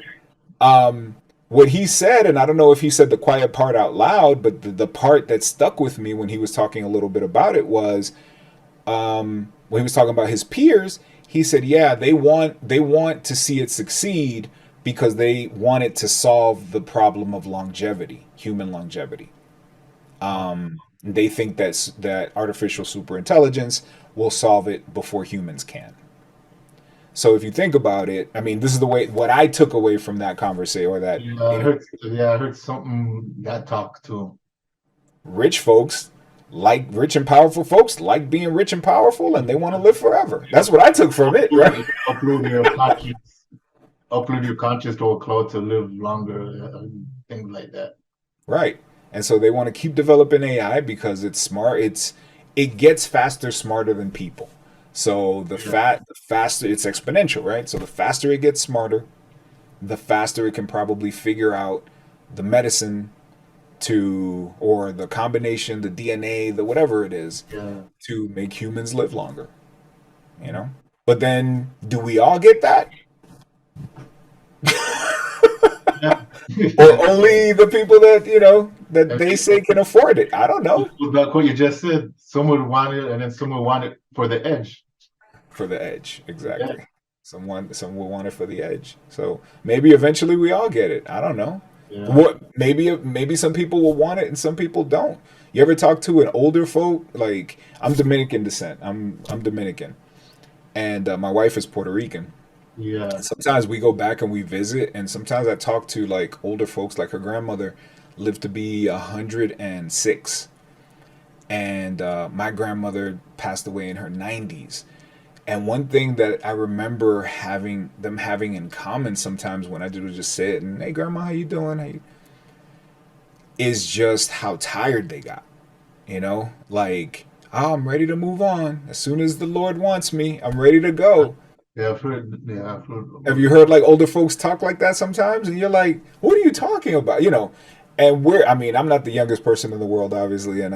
um, what he said, and I don't know if he said the quiet part out loud, but the part that stuck with me when he was talking a little bit about it was when he was talking about his peers. He said, "Yeah, they want to see it succeed, because they wanted to solve the problem of longevity, human longevity. They think that artificial superintelligence will solve it before humans can. So if you think about it, I mean, this is the way what I took away from that conversation or that Yeah, I interview. heard. Yeah, I heard something that talk too. Rich folks like rich and powerful folks like being rich and powerful, and they want to live forever. That's what I took from it, right? Upload your conscience, upload your conscience to a cloud to live longer, things like that. Right. And so they want to keep developing AI because it's smart. It gets faster, smarter than people. So Yeah, the faster it's exponential, right? So the faster it gets smarter, the faster it can probably figure out the medicine to or the combination, the DNA, the whatever it is yeah, to make humans live longer, you know? But then do we all get that? yeah. Or only the people that, that And they say can afford it? I don't know. like what you just said, some would want it, and then some would want it for the edge. For the edge, Yeah, exactly. Some will want it for the edge. So maybe eventually we all get it. I don't know. yeah, Maybe some people will want it and some people don't. You ever talk to an older folk? Like I'm Dominican descent. I'm Dominican, and my wife is Puerto Rican. yeah, Sometimes we go back and we visit, and sometimes I talk to like older folks. Like her grandmother lived to be 106, and my grandmother passed away in her 90s. And one thing that I remember having in common sometimes when I do just sit and hey grandma, how you doing? Is just how tired they got. Like oh, I'm ready to move on. As soon as the Lord wants me, I'm ready to go. yeah. I've heard. Yeah, I've heard Have about you heard like older folks talk like that sometimes? And you're like, what are you talking about? And I mean, I'm not the youngest person in the world, obviously, and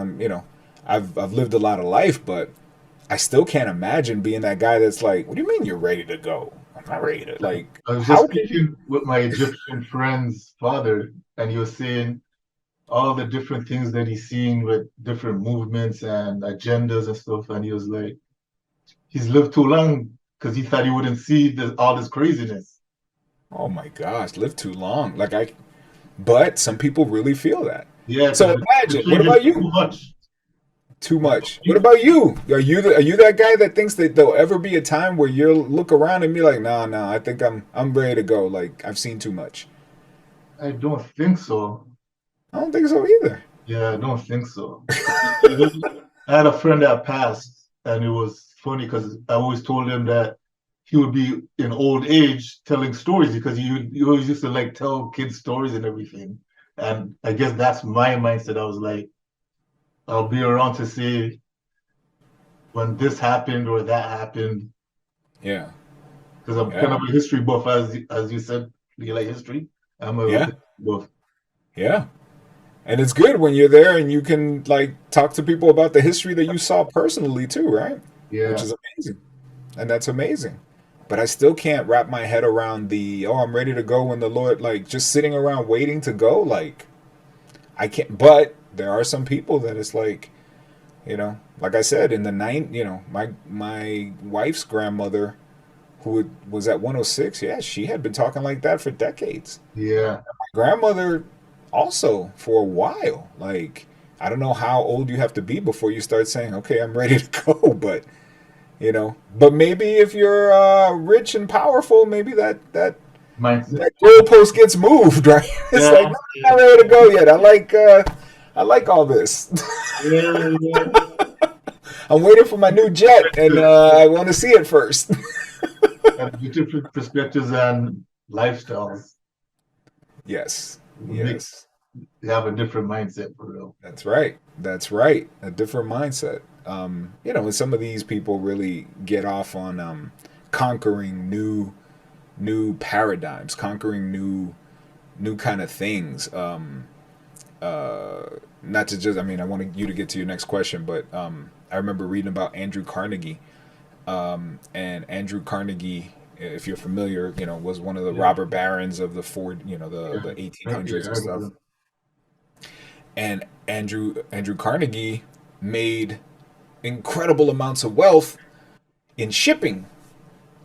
I've lived a lot of life, but I still can't imagine being that guy that's like, what do you mean you're ready to go? I'm not ready to that. like. I was just How can you? speaking with my Egyptian friend's father, and he was saying all the different things that he's seen with different movements and agendas and stuff. And he was like, he's lived too long because he thought he wouldn't see all this craziness. Oh my gosh, live too long. But some people really feel that. Yeah, because So the imagine. What change is about too you? much. Too What much. about What you? about you? Are you that guy that thinks that there'll ever be a time where you'll look around and be like, nah, nah, I think I'm ready to go. Like I've seen too much. I don't think so. I don't think so either. Yeah, I don't think so. I had a friend that passed, and it was funny because I always told him that he would be in old age telling stories because he always used to like tell kids stories and everything. And I guess that's my mindset. I was like, I'll be around to see when this happened or that happened Yeah. because I'm kind Yeah. of a history buff, as you said. Do you like history? I'm a Yeah. history buff. Yeah. And it's good when you're there and you can like talk to people about the history that you saw personally too, right? Which Yeah, is amazing. And that's amazing. But I still can't wrap my head around the oh, I'm ready to go when the Lord like just sitting around waiting to go. Like I can't. But there are some people that it's like like I said in the my wife's grandmother who was at 106. Yeah, she had been talking like that for decades. yeah. My grandmother also for a while. Like I don't know how old you have to be before you start saying, "Okay, I'm ready to go." But maybe if you're rich and powerful, maybe Mindset. that goalpost gets moved, right? It's Yeah, like no, I'm not ready to go yet. I like all this. yeah, yeah. I'm waiting for my new jet, and I want to see it first. And the different perspectives and lifestyles Yes, make yes, you have a different mindset for real. that's right. That's right. A different mindset. And some of these people really get off on conquering new paradigms, conquering new kind of things. Not to just, I mean, I wanted you to get to your next question, but I remember reading about Andrew Carnegie. And Andrew Carnegie, if you're familiar, was one of the Yeah, robber barons of the Ford, yeah. the Yeah, 1800s I and heard of stuff. them. And Andrew Carnegie made incredible amounts of wealth in shipping,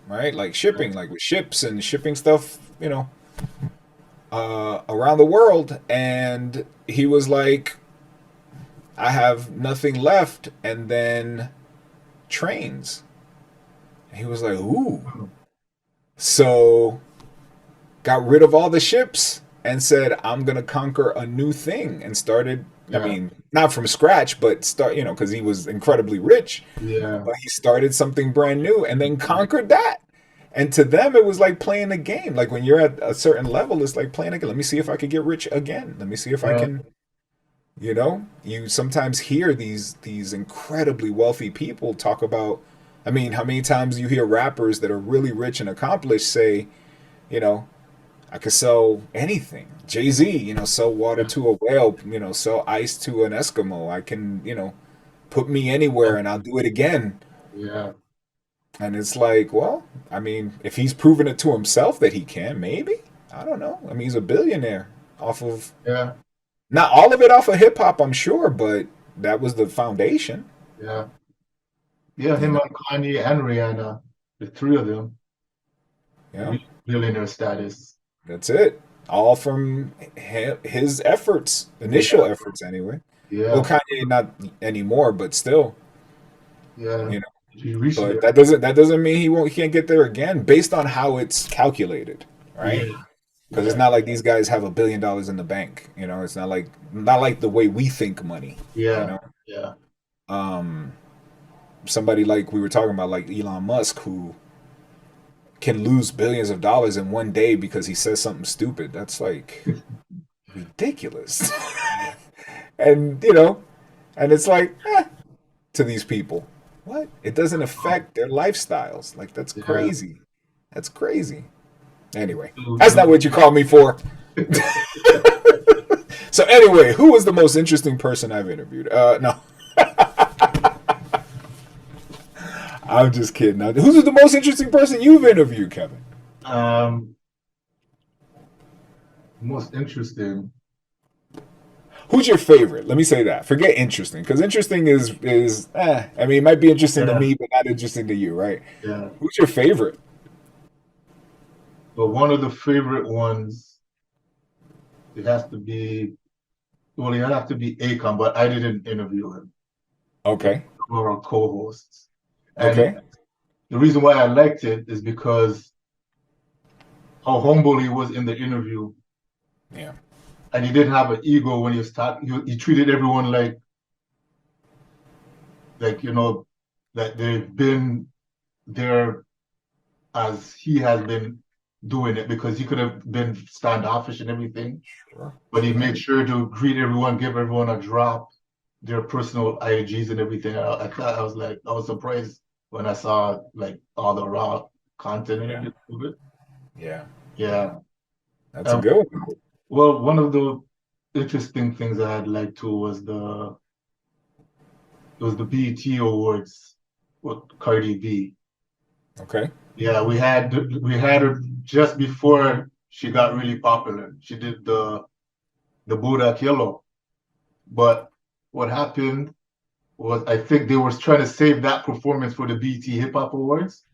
right? Like Yeah, shipping, like with ships and shipping stuff. around the world, and he was like, I have nothing left, and then trains. And he was like, ooh. So got rid of all the ships and said, I'm gonna conquer a new thing, and started. I Yeah. mean, not from scratch, but start. Because he was incredibly rich, Yeah. but he started something brand new and then conquered that. And to them, it was like playing a game. Like when you're at a certain level, it's like playing a game. Let me see if I can get rich again. Let me see if I Yeah. can. You sometimes hear these incredibly wealthy people talk about. I mean, how many times you hear rappers that are really rich and accomplished say, you know, I could sell anything. Jay Z, sell water Yeah. to a whale. Sell ice to an Eskimo. I can, put me anywhere and I'll do it again. Yeah. And it's like, well, I mean, if he's proven it to himself that he can, maybe. I don't know. I mean, he's a billionaire off of Yeah. not all of it off of hip hop, I'm sure, but that was the foundation. Yeah. Yeah. You Him know, and Kanye and Rihanna, the three of them, yeah, billionaire status. that's it. All from his efforts, initial Yeah. efforts, anyway. Well, Yeah. Kanye not anymore, but still, Yeah. you know. He reached But there. that doesn't mean he can't get there again, based on how it's calculated, Yeah. right? Because it's Yeah. not like these guys have $1 billion in the bank. It's not like the way we think money. You Yeah. know, Yeah. um, somebody like we were talking about, like Elon Musk, who can lose billions of dollars in one day because he says something stupid. That's like ridiculous. and and it's like to these people, what? It doesn't affect their lifestyles. Like that's Yeah. crazy. That's crazy. Anyway, So that's not what you called me for. So anyway, who was the most interesting person I've interviewed? No, I'm just kidding. Who's the most interesting person you've interviewed, Kevin? um, most interesting. Who's your favorite? Let me say that. Forget interesting, because interesting is. I mean, it might be interesting to Yeah. me, but not interesting to you, right? Yeah. Who's your favorite? But one of the favorite ones, it has to be, well, it has to be Akon, but I didn't interview him. Okay. Or a co-hosts. And Okay. the reason why I liked it is because how humble he was in the interview, Yeah. and he didn't have an ego when he was talking. He treated everyone like that they've been there as he has been doing it, because he could have been standoffish and everything, Sure. but he Sure. made sure to greet everyone, give everyone a drop, their personal IGs and everything. I thought, I was surprised when I saw like all the raw content and Yeah. everything of it. Yeah. Yeah. Yeah. That's a Um, good one. well, one of the interesting things I had liked too was the BET Awards with Cardi B. Okay. Yeah, we had her just before she got really popular. She did the Buddha Yellow, but what happened was I think they were trying to save that performance for the BET Hip Hop Awards.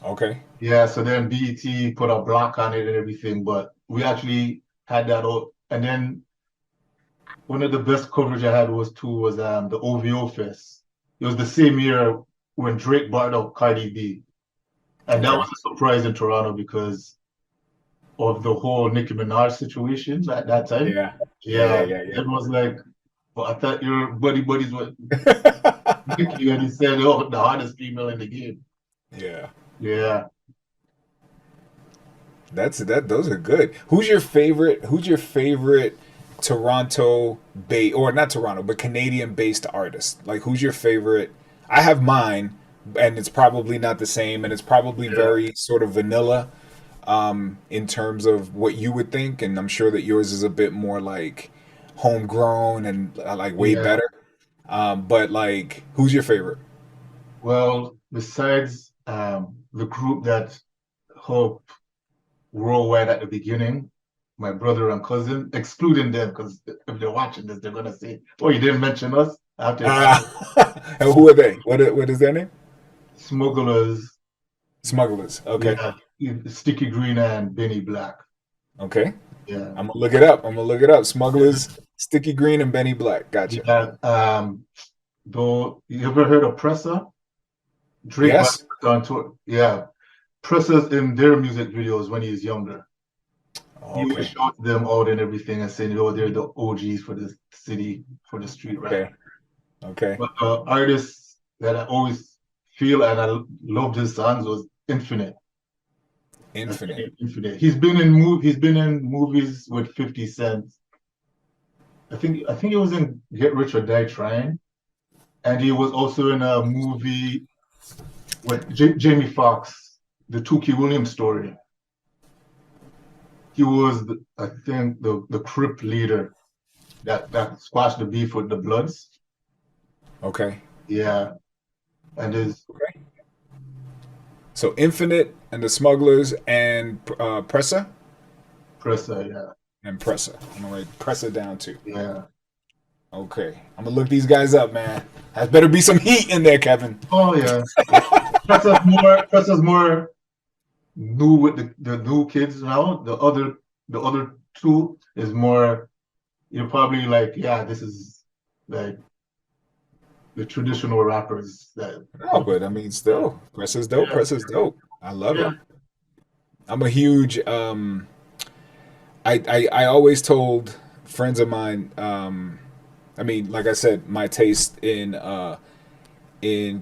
Okay. Yeah, so then BET put a block on it and everything, but we actually had that all. And then one of the best coverage I had was the OVO Fest. It was the same year when Drake brought out Cardi B, and that Okay. was a surprise in Toronto because of the whole Nicki Minaj situation at that time. Yeah. Yeah. Yeah. Yeah, Yeah. it was like, well, I thought your buddies with Yeah. Nicki, and he said, "Oh, the hottest female in the game." Yeah. Yeah. Those are good. Who's your favorite Toronto based, or not Toronto, but Canadian based artist? Like who's your favorite? I have mine, and it's probably not the same, and it's probably Yeah. very sort of vanilla in terms of what you would think, and I'm sure that yours is a bit more like homegrown and like way Yeah. better. But like who's your favorite? Well, besides the group that helped worldwide at the beginning, my brother and cousin, excluding them, because if they're watching this, they're gonna say, "Oh, you didn't mention us." Uh, and who are they? What is their name? Smugglers, Smugglers. Okay. yeah, Sticky Green and Benny Black. Okay. Yeah. I'm gonna look it up. I'm gonna look it up. Smugglers, Sticky Green, and Benny Black. Gotcha. Yeah. Though you ever heard of Pressa? Drake went Yes. on tour. Yeah. Pressa's in their music videos when he's younger. He would Okay. shout them out and everything and saying, "Oh, they're the OGs for the city, for the street rap." Okay. Okay. But the artist that I always feel and I loved his songs was Infinite. Infinite. Infinite. He's been in movies with 50 Cent. I think he was in Get Rich or Die Trying, and he was also in a movie with Jamie Foxx, the Tukey Williams story. He was, I think, the Crip leader that squashed the beef with the Bloods. Okay. Yeah, and his Okay. So Infinite and the Smugglers and Pressa presser. Yeah, and Pressa. I'm gonna write Pressa down too. yeah. Okay. I'm gonna look these guys up, man. Has better be some heat in there, Kevin. Oh yeah. Presser's more new with the new kids now. The other two is more. You're probably like, yeah, this is like the traditional rappers that. Oh, but I mean, still, Pressa's dope. Yeah, Pressa's dope. I love yeah, it. I'm a huge. I always told friends of mine. I mean, like I said, my taste in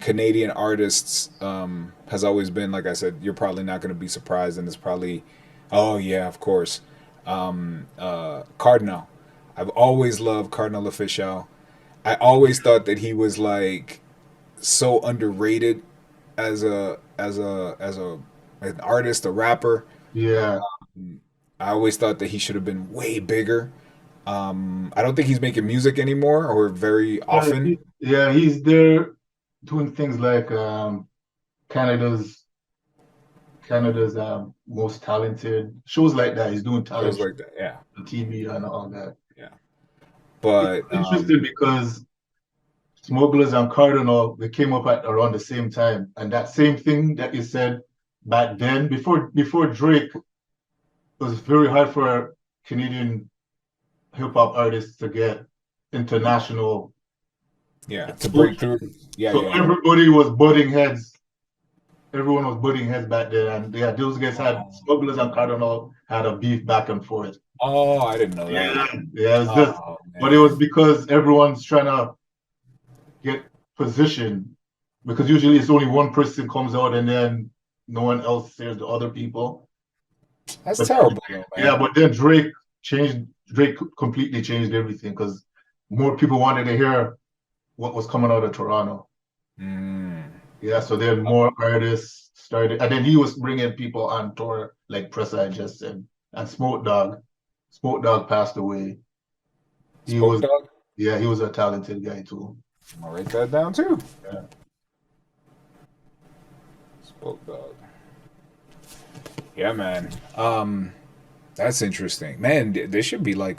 Canadian artists has always been, like I said, you're probably not going to be surprised, and it's probably, oh yeah, of course, Cardinal. I've always loved Cardinal Official. I always thought that he was like so underrated as a an artist, a rapper. yeah. I always thought that he should have been way bigger. I don't think he's making music anymore or very often. Yeah, he's there doing things like Canada's Canada's most talented shows like that. He's doing talent Shows shows like that, yeah, on TV and all that. yeah. It's But interesting because Smugglers and Cardinal they came up at around the same time, and that same thing that you said back then before Drake, it was very hard for Canadian hip hop artists to get international yeah, to break exposure. through, yeah, So yeah, yeah. everybody was butting heads. Everyone was butting heads back then, and yeah, those guys had Smugglers and Cardinal had a beef back and forth. Oh, I didn't know that. Yeah, yeah, it's just, Oh but it was man, because everyone's trying to get position because usually it's only one person comes out and then no one else says the other people. that's But terrible though, yeah, man. but then Drake completely changed everything because more people wanted to hear what was coming out of Toronto. Mm. Yeah, so then more artists started, and then he was bringing people on tour, like Pressa I just said, and Smoke Dogg. Smoke Dogg passed away. He Spoke was, Dog. yeah, he was a talented guy too. I'm gonna write that down too. Yeah. Spoke Dog. Yeah, man. That's interesting, man. There should be why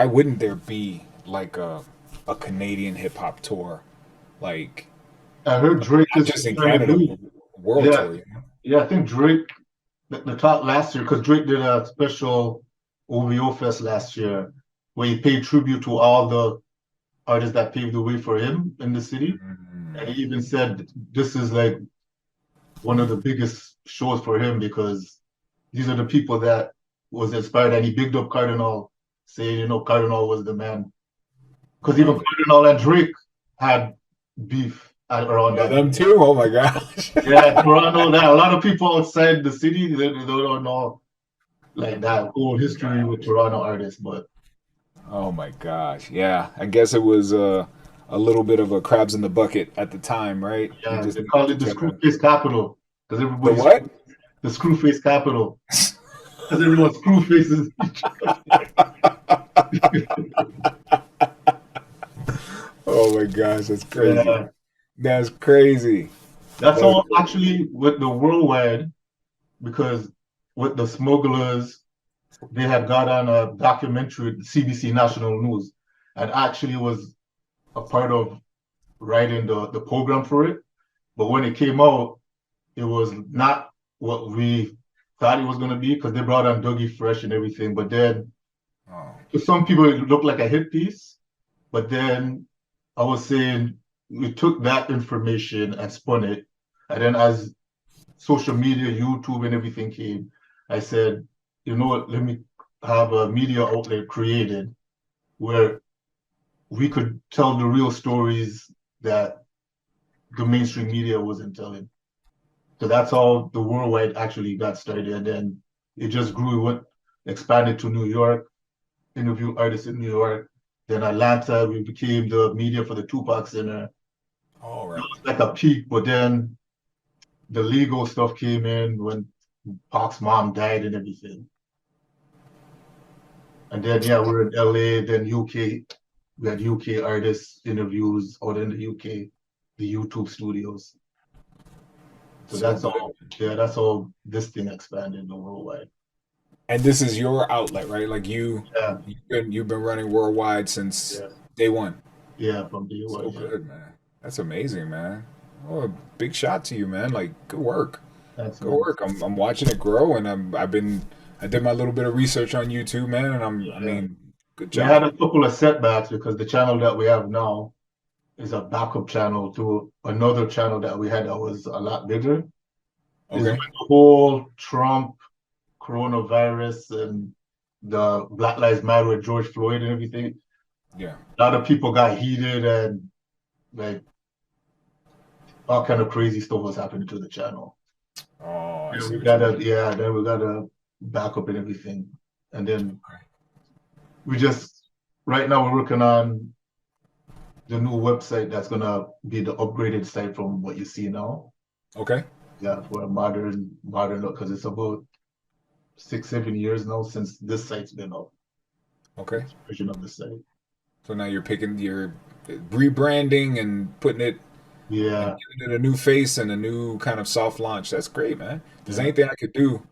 wouldn't there be like a Canadian hip hop tour, like I heard Drake not is just in trying to Canada, do. but world Yeah, tour. You know? yeah, I think Drake, the talk last year, because Drake did a special OVO Fest last year where he paid tribute to all the artists that paved the way for him in the city. And Mm. he even said this is like one of the biggest shows for him because these are the people that was inspired. And he bigged up Cardinal, saying, Cardinal was the man. Because even Love it. Cardinal and Drake had beef around Oh, that. them too. Oh my gosh. Yeah, Toronto, that a lot of people outside the city, they don't know like that whole history with Toronto artists, but Oh my gosh. Yeah. I guess it was a little bit of a crabs in the bucket at the time, right? You yeah, just they needed call to it the try to Screwface capital because the everybody's what? the Screwface capital because everyone screw faces. Oh my gosh, that's crazy. Yeah, That's crazy. that's That's all crazy. actually with the worldwide because with the smugglers, they had got on a documentary, CBC National News, and actually was a part of writing the program for it. But when it came out, it was not what we thought it was gonna be because they brought on Dougie Fresh and everything. But then Oh, to some people it looked like a hit piece. But then I was saying we took that information and spun it. And then as social media, YouTube and everything came, I said, you know what, let me have a media outlet created where we could tell the real stories that the mainstream media wasn't telling. So that's how the worldwide actually got started. And then it just grew, it went expanded to New York, interview artists in New York. Then Atlanta, we became the media for the Tupac Center. all It right. was like a peak, but then the legal stuff came in when Pac's mom died and everything. And then yeah, we're in LA, then UK. We had UK artists interviews out in the UK, the YouTube studios. So So that's good. all. Yeah, that's all. This thing expanded the worldwide. And this is your outlet, right? Like Yeah, you've been running worldwide since yeah, day one. yeah. From the So US, yeah. good, man. That's amazing, man. Oh, a big shot to you, man. Like good work. That's Good man. work. I'm watching it grow, and I did my little bit of research on YouTube, man, and I Yeah, mean, good we had job. a couple of setbacks because the channel that we have now is a backup channel to another channel that we had that was a lot bigger. Is when Okay. the whole Trump coronavirus and the Black Lives Matter with George Floyd and everything. Yeah. A lot of people got heated and like all kind of crazy stuff was happening to the channel. Oh, I Yeah, see we what you gotta mean. yeah, then we gotta back up and everything. And then Okay. we just right now we're working on the new website that's gonna be the upgraded site from what you see now. Okay. Yeah, for a modern look because it's about 6, 7 years now since this site's been up. Okay. This version of the site. So now you're rebranding and putting it and Yeah, giving it a new face and a new kind of soft launch. That's great, man. If there's yeah, anything I could do,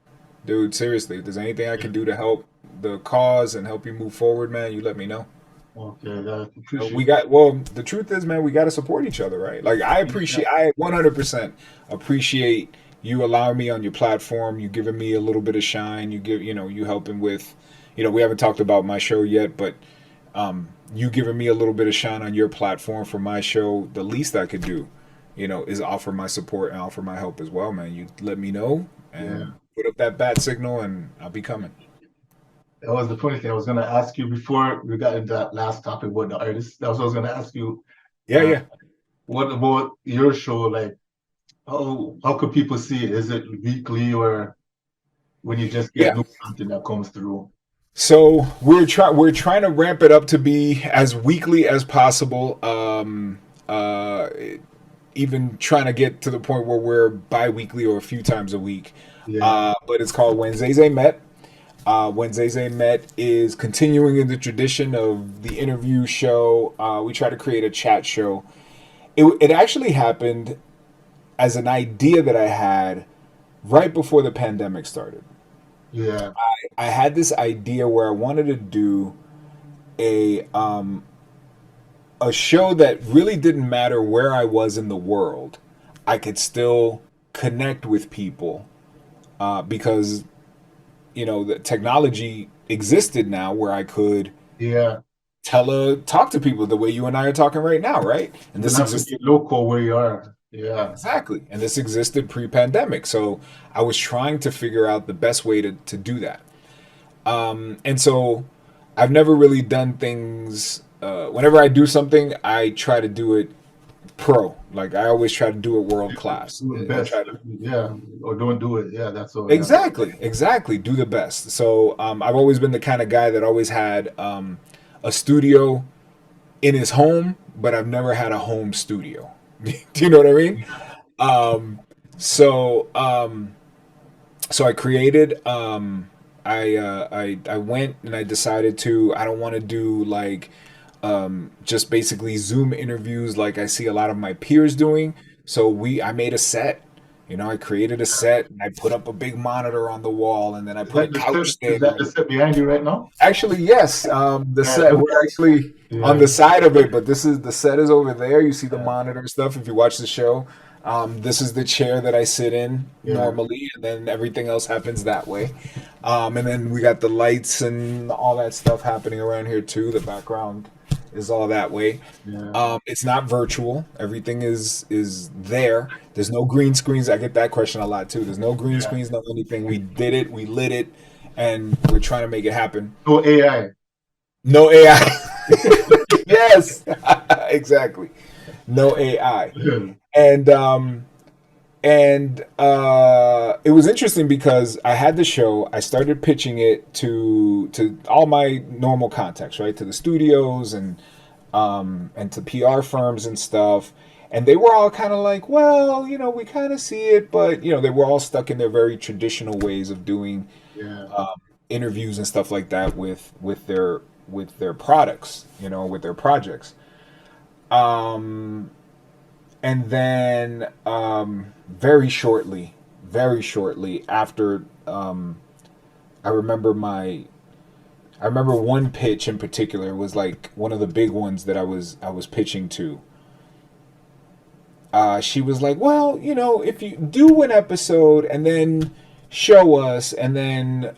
dude, seriously, if there's anything I yeah. could do to help the cause and help you move forward, man, you let me know. Okay, I We appreciate got well. The truth is, man, we got to support each other, right? Like it. I 100% appreciate you allowing me on your platform. You giving me a little bit of shine. You helping with, we haven't talked about my show yet, but you giving me a little bit of shine on your platform for my show. The least I could do, is offer my support and offer my help as well, man. You let me know Yeah, and put up that bat signal, and I'll be coming. that was the funny thing. I was gonna ask you before we got into that last topic about the artists. That was what I was gonna ask you. Yeah, Uh, yeah, what about your show? Like, how could people see it? Is it weekly or when you just get yeah. new content that comes through? So we're trying to ramp it up to be as weekly as possible. Uh, Even trying to get to the point where we're bi-weekly or a few times a week. Yeah, But it's called When Zay Zay Met. When Zay Zay Met is continuing in the tradition of the interview show. We try to create a chat show. It actually happened as an idea that I had right before the pandemic started. yeah, I had this idea where I wanted to do a um, a show that really didn't matter where I was in the world. I could still connect with people because the technology existed now where I could yeah. talk to people the way you and I are talking right now, right? And You don't this have to be existed local where you are. Yeah, exactly, and this existed pre-pandemic. So I was trying to figure out the best way to do that. And so I've never really done things. Whenever I do something, I try to do it pro. Like I always try to do it world class. do it I best. try to Yeah, or don't do it. Yeah, that's all. Yeah, exactly do the best. So I've always been the kind of guy that always had a studio in his home, but I've never had a home studio. Do you know what I mean? Um, so um, so I created. I went and I decided to. I don't want to do like just basically Zoom interviews like I see a lot of my peers doing. So I made a set I created a set and I put up a big monitor on the wall, and then I Is put a that the set? couch Is there. that the set behind you right now? Actually, yes. The Yeah, set, we're actually on yeah, the side of it, but this is the set is over there. You see the yeah, monitor and stuff. If you watch the show, this is the chair that I sit in yeah, normally, and then everything else happens that way. And then we got the lights and all that stuff happening around here too. The background is all that way. yeah, It's not virtual. Everything is there. There's no green screens. I get that question a lot too. There's no green yeah. screens, no anything. We did it. We lit it, and we're trying to make it happen. No AI. No AI. Yes, exactly. No AI. And it was interesting because I had the show. I started pitching it to all my normal contacts, right, to the studios and to PR firms and stuff. And they were all kind of like, well, we kind of see it, but they were all stuck in their very traditional ways of doing Yeah, um, interviews and stuff like that with their products, with their projects. Um, and then very shortly after, I remember I remember one pitch in particular was like one of the big ones that I was pitching to. She was like, "Well, if you do an episode and then show us, and then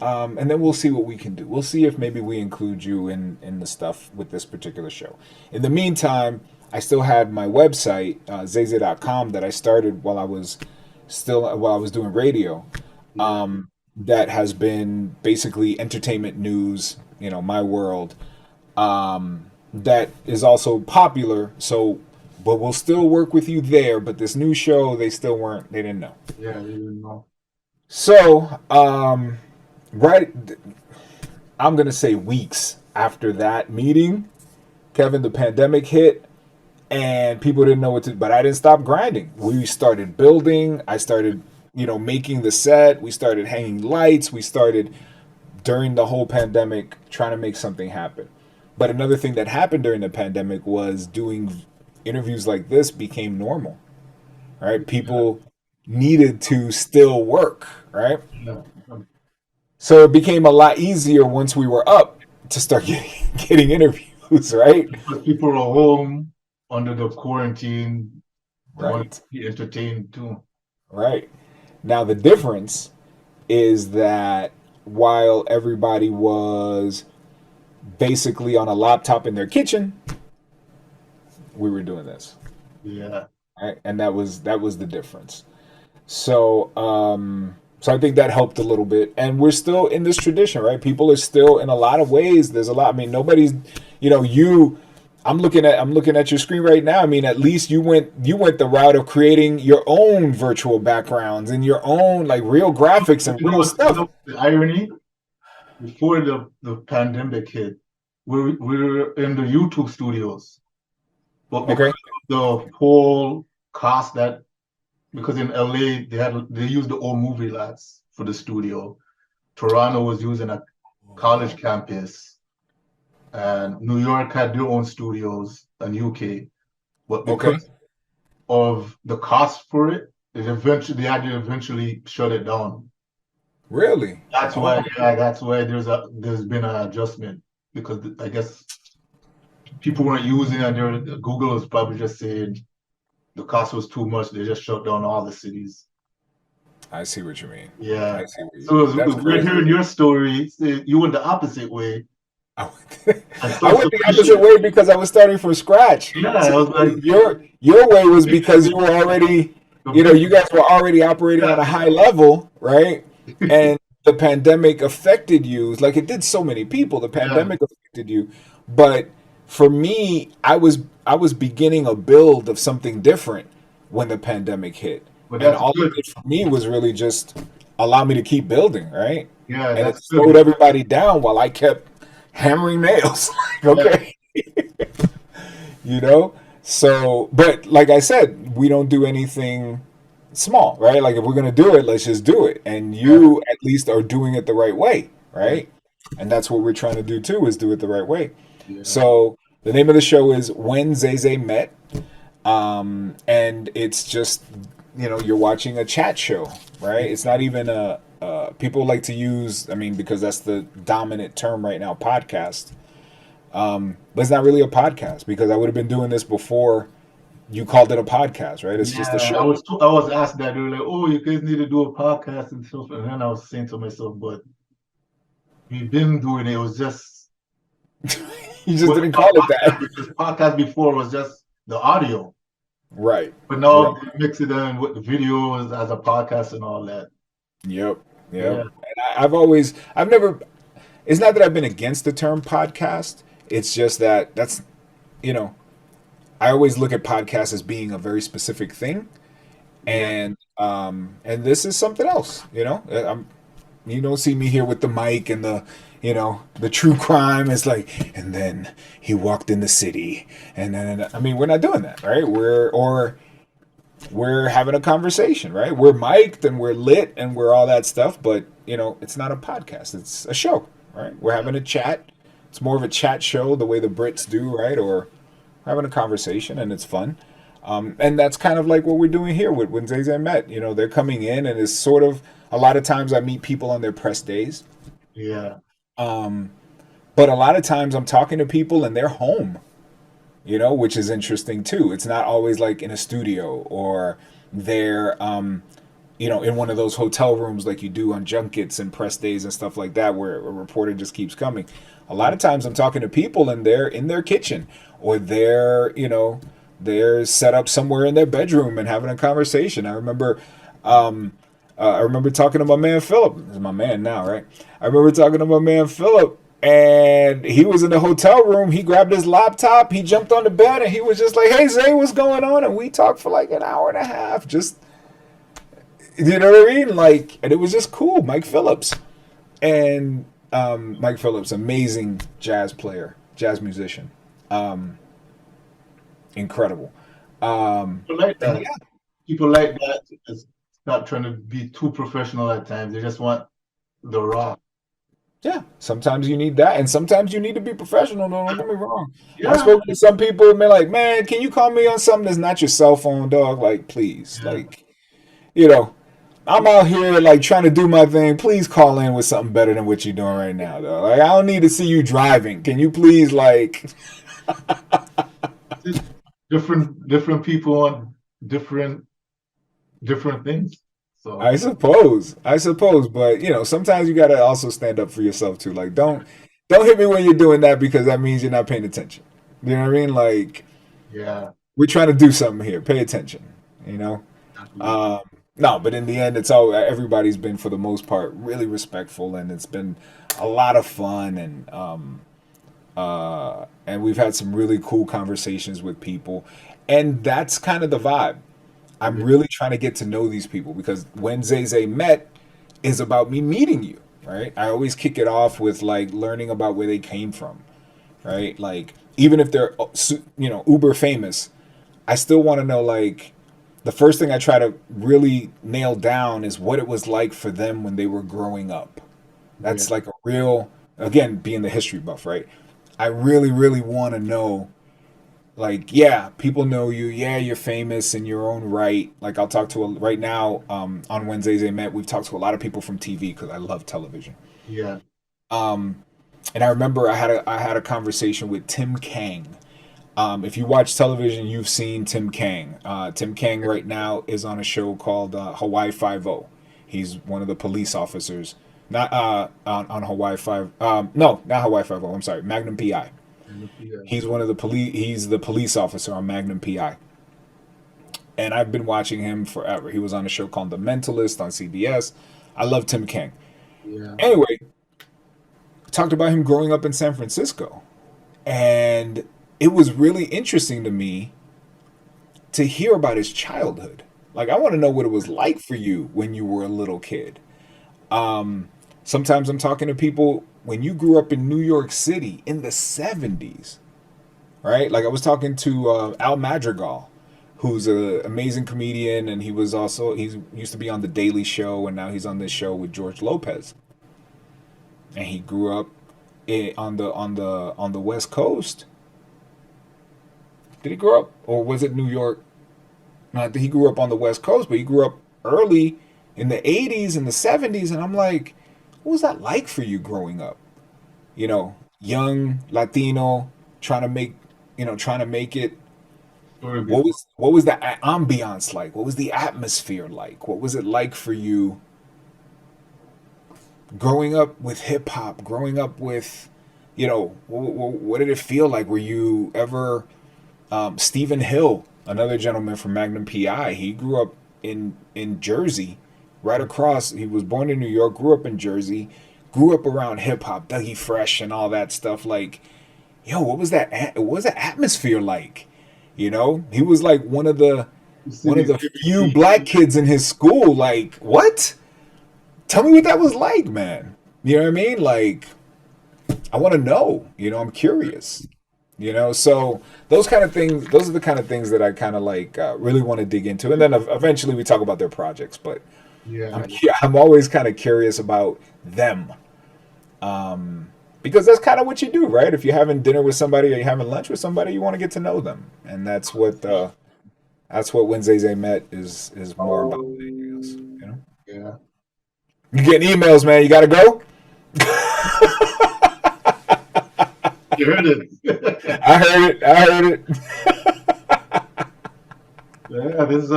we'll see what we can do. We'll see if maybe we include you in the stuff with this particular show. In the meantime, I still had my website, zayzay.com, that I started while I was doing radio. yeah, That has been basically entertainment news, my world. That is also popular. So, but we'll still work with you there. But this new show, they didn't know. yeah. You didn't know. So, right, I'm gonna say weeks after that meeting, Kevin, the pandemic hit, and people didn't know what to. But I didn't stop grinding. We started building. I started, making the set. We started hanging lights. We started during the whole pandemic trying to make something happen. But another thing that happened during the pandemic was doing interviews like this became normal, right? Yeah, People needed to still work, right? yeah. So it became a lot easier once we were up to start getting interviews, right? Because people are home under the quarantine. They want Right, to be entertained too. right. Now the difference is that while everybody was basically on a laptop in their kitchen, we were doing this, Yeah, right? And that was the difference. So I think that helped a little bit, and we're still in this tradition, right? People are still, in a lot of ways. There's a lot. I mean, nobody's, you. I'm looking at your screen right now. I mean, at least you went the route of creating your own virtual backgrounds and your own like real graphics and real stuff. the irony? Before the pandemic hit, we were in the YouTube studios, but Okay. because of the whole cost that because in LA they used the old movie lots for the studio. Toronto was using a college campus, and New York had their own studios, and UK. But Okay. because of the cost for it, they had to eventually shut it down. Really? That's Oh, why, yeah, that's why there's been an adjustment because I guess people weren't using it. Google was probably just saying the cost was too much. They just shut down all the cities. I see what you mean. I Yeah. see what you So mean. it That's was weird crazy. hearing your story. You went the opposite way I went, and I start to went the opposite appreciate. way because I was starting from scratch. Yeah, See, I was like, your way was because you were already, the big, you guys were already operating yeah, at a high level, right? And the pandemic affected you like it did so many people. The yeah. pandemic affected you, but for me, I was beginning a build of something different when the pandemic hit, But and that's all it good. did for me was really just allow me to keep building, right? Yeah, And it that's slowed good. everybody down while I kept hammering nails. Like, Yeah, okay, you know. So, but like I said, we don't do anything small, right? Like if we're gonna do it, let's just do it. And yeah, you at least are doing it the right way, yeah, right? And that's what we're trying to do too, is do it the right way. yeah. So the name of the show is When Zay Zay Met, and it's just you're watching a chat show, right? It's not even a people like to use, I mean, because that's the dominant term right now, podcast. But it's not really a podcast because I would have been doing this before you called it a podcast, right? It's just a Yeah, show. I was asked that. They were like, "Oh, you guys need to do a podcast and stuff." And then I was saying to myself, "But we've been doing it. It was just You just was didn't a call it podcast that. because podcast before was just the audio, Right. but Right. now they mix it in with the videos as a podcast and all that." Yep. Yep. Yeah, And I've never, it's not that I've been against the term podcast. It's just that you know, I always look at podcasts as being a very specific thing. yeah, And this is something else, you don't see me here with the mic and the true crime is like, and then he walked in the city, and then I mean, we're not doing that, right? We're having a conversation, right? We're mic'd and we're lit and we're all that stuff, but it's not a podcast, it's a show, right? We're yeah, having a chat. It's more of a chat show the way the Brits do, right? Or having a conversation, and it's fun. And that's kind of like what we're doing here with when Zay Zay met. They're coming in, and it's sort of a lot of times I meet people on their press days. yeah, Um, but a lot of times I'm talking to people and they're home, which is interesting too. It's not always like in a studio or they're, in one of those hotel rooms like you do on junkets and press days and stuff like that where a reporter just keeps coming. A lot of times I'm talking to people and they're in their kitchen or they're set up somewhere in their bedroom and having a conversation. I remember talking to my man Philip. He's my man now, right? I remember talking to my man Philip, and he was in the hotel room. He grabbed his laptop, he jumped on the bed, and he was just like, "Hey Zay, what's going on?" And we talked for like an hour and a half. Just, you know what I mean? Like, and it was just cool. Mike Phillips, and Mike Phillips, amazing jazz player, jazz musician, um, incredible. people like And that. People like that. It's not trying to be too professional at times. They just want the raw. yeah, sometimes you need that, and sometimes you need to be professional. Don't get me wrong. I've Yeah, spoken to some people and they're like, "Man, can you call me on something that's not your cell phone, dog? Like, please, yeah. like, you know, I'm out here like trying to do my thing. Please call in with something better than what you're doing right now, though. Like, I don't need to see you driving. Can you please, like, Different people want different different things. So I suppose, but sometimes you gotta also stand up for yourself too. Like, don't hit me when you're doing that because that means you're not paying attention. You know what I mean? Like, yeah, we're trying to do something here. Pay attention. You know. exactly. Um, no, but in the end, it's all everybody's been for the most part really respectful, and it's been a lot of fun, and we've had some really cool conversations with people, and that's kind of the vibe. I'm Yeah, really trying to get to know these people because when Zay Zay met is about me meeting you, right? I always kick it off with like learning about where they came from, right? Like even if they're uber famous, I still want to know like the first thing I try to really nail down is what it was like for them when they were growing up. yeah, That's like a real, again, being the history buff, right? I really, really want to know, like, yeah, people know you. Yeah, you're famous in your own right. Like, I'll talk to right now on Wednesdays they met. We've talked to a lot of people from TV because I love television. yeah, Um, and I remember I had a conversation with Tim Kang. If you watch television, you've seen Tim Kang. Tim Kang right now is on a show called Hawaii Five O. He's one of the police officers, not on Hawaii Five. No, not Hawaii Five O. I'm sorry, Magnum PI. yeah, He's one of the police. He's the police officer on Magnum PI, and I've been watching him forever. He was on a show called The Mentalist on CBS. I love Tim Kang. yeah, Anyway, talked about him growing up in San Francisco, and it was really interesting to me to hear about his childhood. Like, I want to know what it was like for you when you were a little kid. Um, Sometimes I'm talking to people when you grew up in New York City in the 70s, right? Like, I was talking to Al Madrigal, who's an amazing comedian, and he used to be on The Daily Show, and now he's on this show with George Lopez. And he grew up on the West Coast. Did he grow up, or was it New York? Not that he grew up on the West Coast, but he grew up early in the 80s and the 70s. And I'm like, what was that like for you growing up? Young Latino, trying to make, trying to make it. Very What was the ambiance like? What was the atmosphere like? What was it like for you growing up with hip hop, growing up with, what did it feel like? Were you ever Stephen Hill, another gentleman from Magnum PI? He grew up in Jersey, right across. He was born in New York, grew up in Jersey, grew up around hip hop, Dougie Fresh, and all that stuff. Like, yo, what was that? What was the atmosphere like? He was like one of cities, the few black kids in his school. Like, what? Tell me what that was like, man. You know what I mean? Like, I want to know. I'm curious. So those kind of things, those are the kind of things that I kind of like really want to dig into, and then eventually we talk about their projects. But yeah, I'm always kind of curious about them, because that's kind of what you do, right? If you're having dinner with somebody or you're having lunch with somebody, you want to get to know them, and that's what When Zay Zay Met is more about. yeah. You getting emails, man? You got to go. You heard it. I heard it. I heard it. Yeah, this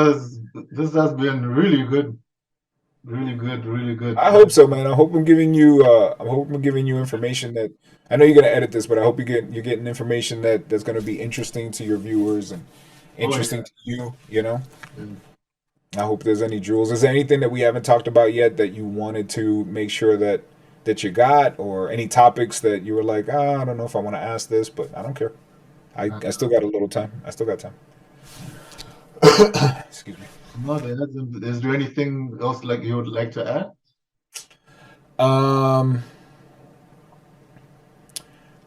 has been really good, really good, really good. I hope so, man. I hope I'm giving you information that I know you're gonna edit this, but I hope you're getting information that's gonna be interesting to your viewers and Oh yeah. interesting to you. I hope there's any jewels. Is there anything that we haven't talked about yet that you wanted to make sure that you got, or any topics that you were like, I don't know if I want to ask this, but I don't care. I still got a little time. I still got time. Excuse me. No, is there anything else like you would like to add? Um,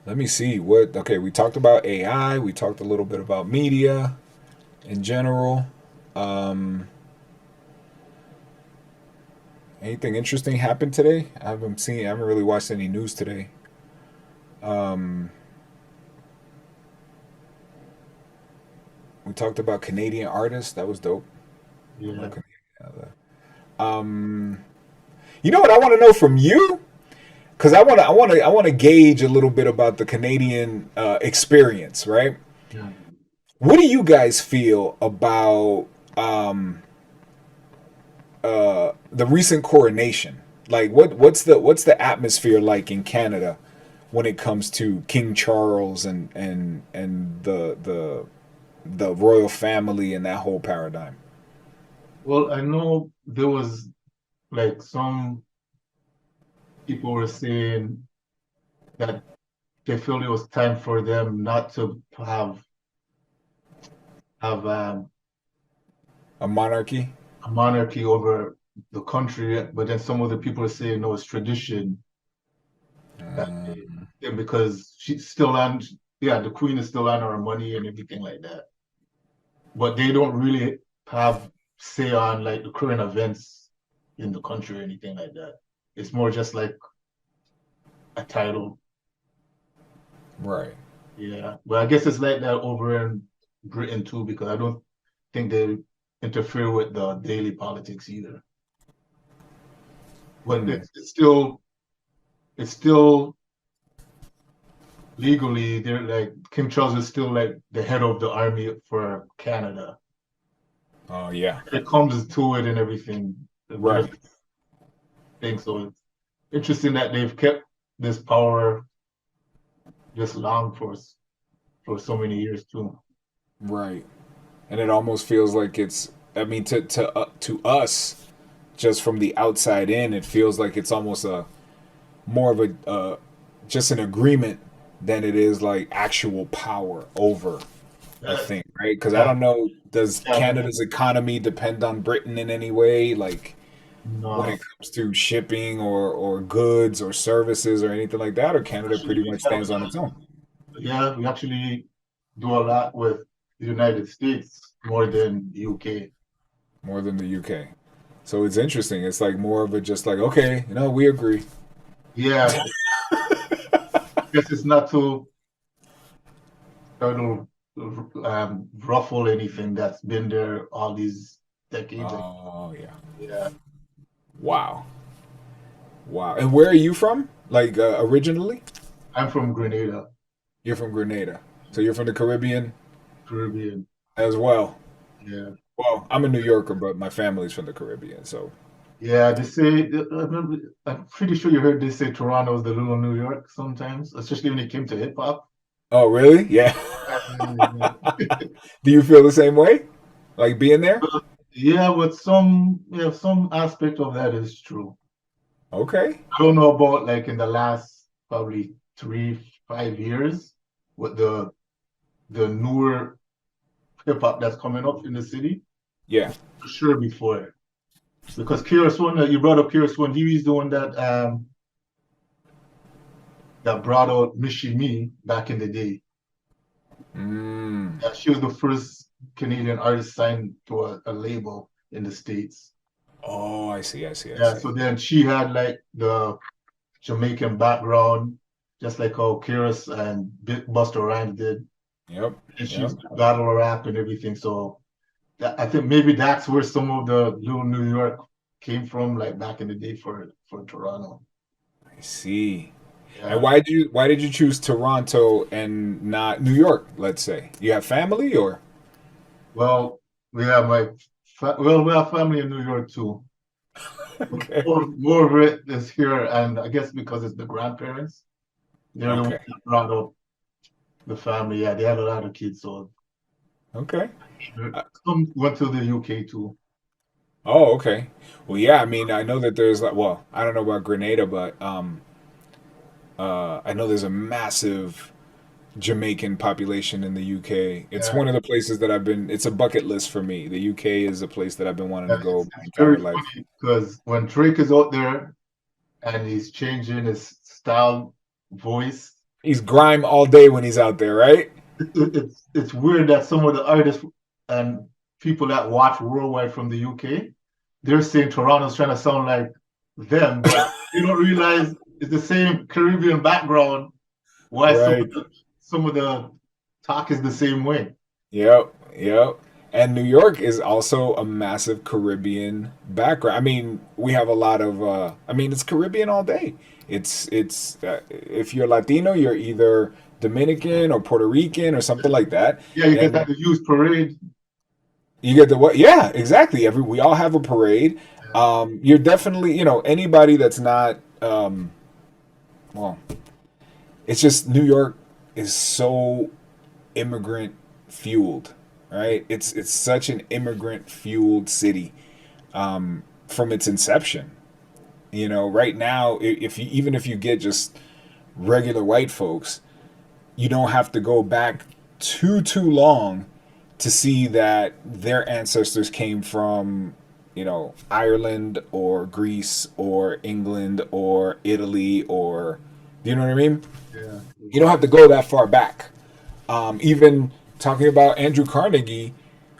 Let me see what. Okay, we talked about AI. We talked a little bit about media in general. Um, Anything interesting happened today? I haven't really watched any news today. Um, we talked about Canadian artists. That was dope. I'm Yeah. not Canadian. Um, you know what I want to know from you? Because I want to gauge a little bit about the Canadian experience, right? Yeah. What do you guys feel about the recent coronation? Like, what's the atmosphere like in Canada when it comes to King Charles and the royal family and that whole paradigm? Well, I know there was like some people were saying that they feel it was time for them not to have A monarchy? a monarchy over the country, but then some other people are saying no, it's tradition that because she's still on, yeah, the queen is still on our money and everything like that. But they don't really have say on like the current events in the country or anything like that. It's more just like a title. Right. Yeah. But I guess it's like that over in Britain too, because I don't think they interfere with the daily politics either. But Hmm. it's still legally they're like King Charles is still like the head of the army for Canada. Oh yeah. It comes to it and everything, the Right. benefits thing. So it's interesting that they've kept this power this long for so many years too. Right. And it almost feels like it's. I mean, to us, just from the outside in, it feels like it's almost a more of a just an agreement than it is like actual power over a Uh, thing, right? Because I yeah, don't know, does yeah, Canada's economy depend on Britain in any way? Like when no, it comes to shipping or goods or services or anything like that, or Canada actually pretty we much have stands on its own yeah, we actually do a lot with the United States more than the UK. more than the UK. So it's interesting. It's like more of a just like, okay, we agree. Yeah, I guess it's not too, I don't know, ruffle anything that's been there all these decades. Oh yeah. Yeah, Wow. Wow. And where are you from? Like originally? I'm from Grenada, You're from Grenada. So you're from the Caribbean Caribbean. as well. Yeah. Well, I'm a New Yorker, but my family's from the Caribbean. So, Yeah, they say, I remember, I'm pretty sure you heard they say Toronto's the little New York sometimes, especially when it came to hip hop. oh, really? Yeah. Do you feel the same way? Like being there? Yeah, but some aspect of that is true. Okay. I don't know about like in the last probably 3, 5 years with the newer hip hop that's coming up in the city. Yeah. For sure before. Because KS1, you brought up KS1, he was the one that brought out Mishi Me back in the day. Mm. She was the first Canadian artist signed to a label in the States. Oh, I see. I see. I Yeah, see. so then she had like the Jamaican background, just like how Kiris and Busta Rhymes did. Yep. And she Yep. used to battle rap and everything. So I think maybe that's where some of the little New York came from, like back in the day for Toronto. I see. And Yeah. why did you choose Toronto and not New York, let's say? You have family or Well, we have well, we have family in New York too. okay. More of it is here, and I guess because it's the grandparents, they're the ones Okay. that brought up the family. Yeah, they had a lot of kids, so Okay. Uh, some went to the UK too. oh, okay. Well, yeah, I mean, I know that there's like, well, I don't know about Grenada, but I know there's a massive Jamaican population in the UK. It's Yeah, one of the places that I've been. It's a bucket list for me. The UK is a place that I've been wanting to yeah, go my it's very entire life. funny because when Drake is out there and he's changing his style, voice, He's grime all day when he's out there, right? it's weird that some of the artists and people that watch worldwide from the UK, they're saying Toronto's trying to sound like them, but they don't realize it's the same Caribbean background. Why Right. some of the talk is the same way. Yep, yep. And New York is also a massive Caribbean background. I mean, we have a lot of I mean, it's Caribbean all day. It's if you're Latino, you're either Dominican or Puerto Rican or something like that. Yeah, you get And that the youth parade. you get the what? Yeah, exactly. We all have a parade. You're definitely, anybody that's not well, it's just New York is so immigrant fueled, right? It's such an immigrant fueled city from its inception. Right now, if you even if you get just regular white folks, you don't have to go back too long to see that their ancestors came from Ireland or Greece or England or Italy or do you know what I mean? Yeah, You don't have to go that far back. Even talking about Andrew Carnegie,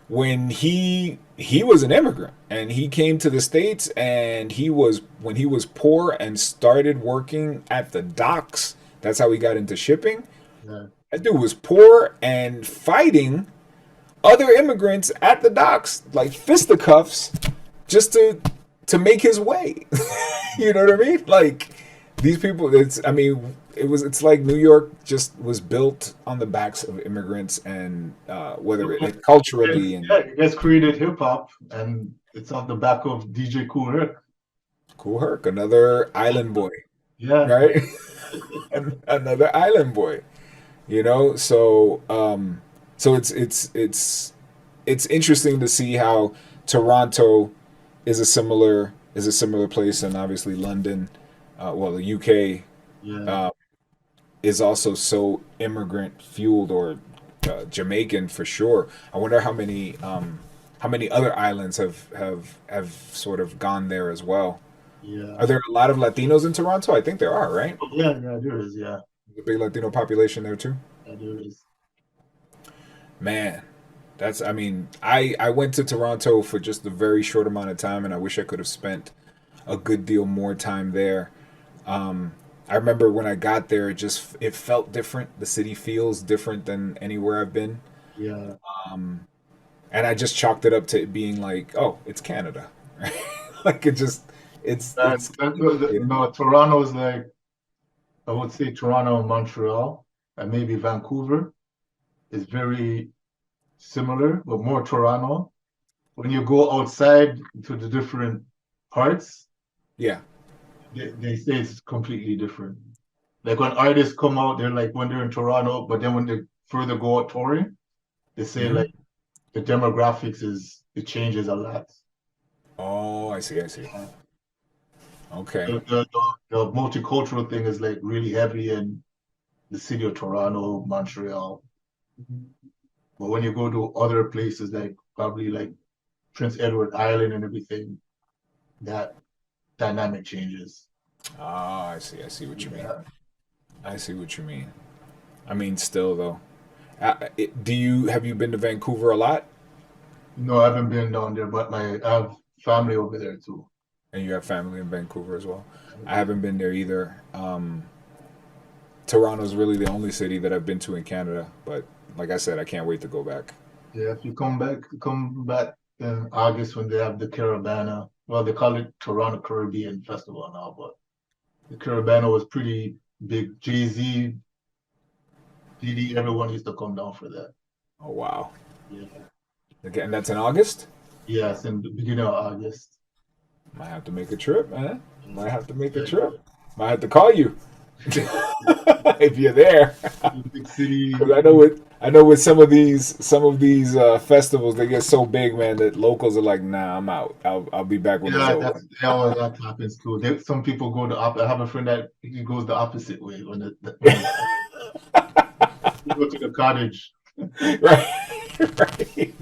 when he was an immigrant and he came to the states and when he was poor and started working at the docks. That's how he got into shipping. yeah. That dude was poor and fighting other immigrants at the docks like fisticuffs just to make his way. You know what I mean? Like these people, it's like New York just was built on the backs of immigrants and whether it culturally and Yeah, you guys created hip hop, and it's on the back of DJ Kool Herc. Cool Herc, another island boy, Yeah, right? And another island boy, so it's interesting to see how Toronto is a similar place, and obviously London, well, the UK yeah, uh, is also so immigrant fueled, or Jamaican for sure. I wonder how many other islands have sort of gone there as well. yeah. Are there a lot of Latinos in Toronto? I think there are, right? Yeah, yeah, there is. Yeah, There's a big Latino population there too. yeah, there is. Man, I mean, I went to Toronto for just a very short amount of time, and I wish I could have spent a good deal more time there. Um, I remember when I got there, it felt different. The city feels different than anywhere I've been. Yeah. Um, and I just chalked it up to it being like, oh, it's Canada, right? Like it just, it's complicated. No, Toronto is like, I would say Toronto and Montreal and maybe Vancouver is very similar, but more Toronto. When you go outside to the different parts, Yeah. they say it's completely different. Like when artists come out, they're like when they're in Toronto, but then when they further go out touring, they say Hmm. like the demographics is it changes a lot. Oh, I see. I see. Uh, Okay. the multicultural thing is like really heavy in the city of Toronto, Montreal. But when you go to other places like probably like Prince Edward Island and everything, that dynamic changes. Ah, I see. I see what you mean. Yeah. I see what you mean. I mean, still though, do you have you been to Vancouver a lot? No, I haven't been down there, but I have family over there too. And you have family in Vancouver as well. I haven't been there either. Toronto's really the only city that I've been to in Canada, but like I said, I can't wait to go back. Yeah, if you come back in August when they have the Caravana. Well, they call it Toronto Caribbean Festival now, but the Caravana was pretty big. Jay-Z, Diddy, everyone used to come down for that. Oh wow! Yeah. Again, that's in August. Yes, in the beginning of August. Might have to make a trip, man. Might have to make a Yeah, trip. Might have to call you if you're there. big city. Because I know with some of these festivals, they get so big, man, that locals are like, nah, I'm out. I'll be back when it's Yeah, over. that's yeah, that happens too. Some people go the I have a friend that he goes the opposite way when it's you go to the cottage. Right, right,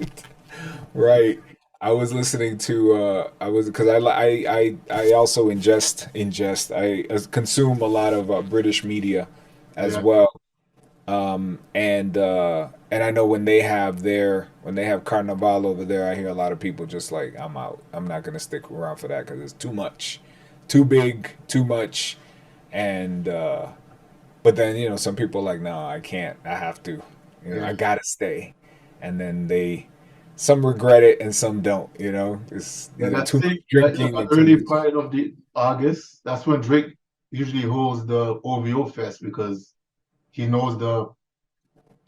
right. I was listening to I was because I also I consume a lot of British media as Yeah, well. And I know when they have Carnival over there, I hear a lot of people just like, I'm out. I'm not gonna stick around for that because it's too much, too big, too much. And but then some people are like, no, I can't. I have to. I yeah. gotta stay. And then some regret it and some don't. It's Yeah, either that too much same drinking or too early much. part of the August, that's when Drake usually holds the OVO Fest because he knows the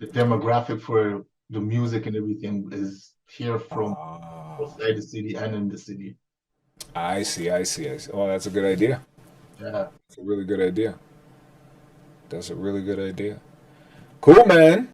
demographic for the music and everything is here from Ah, outside the city and in the city. I see. I see. I see. Oh, that's a good idea. Yeah. It's a really good idea. That's a really good idea. Cool, man.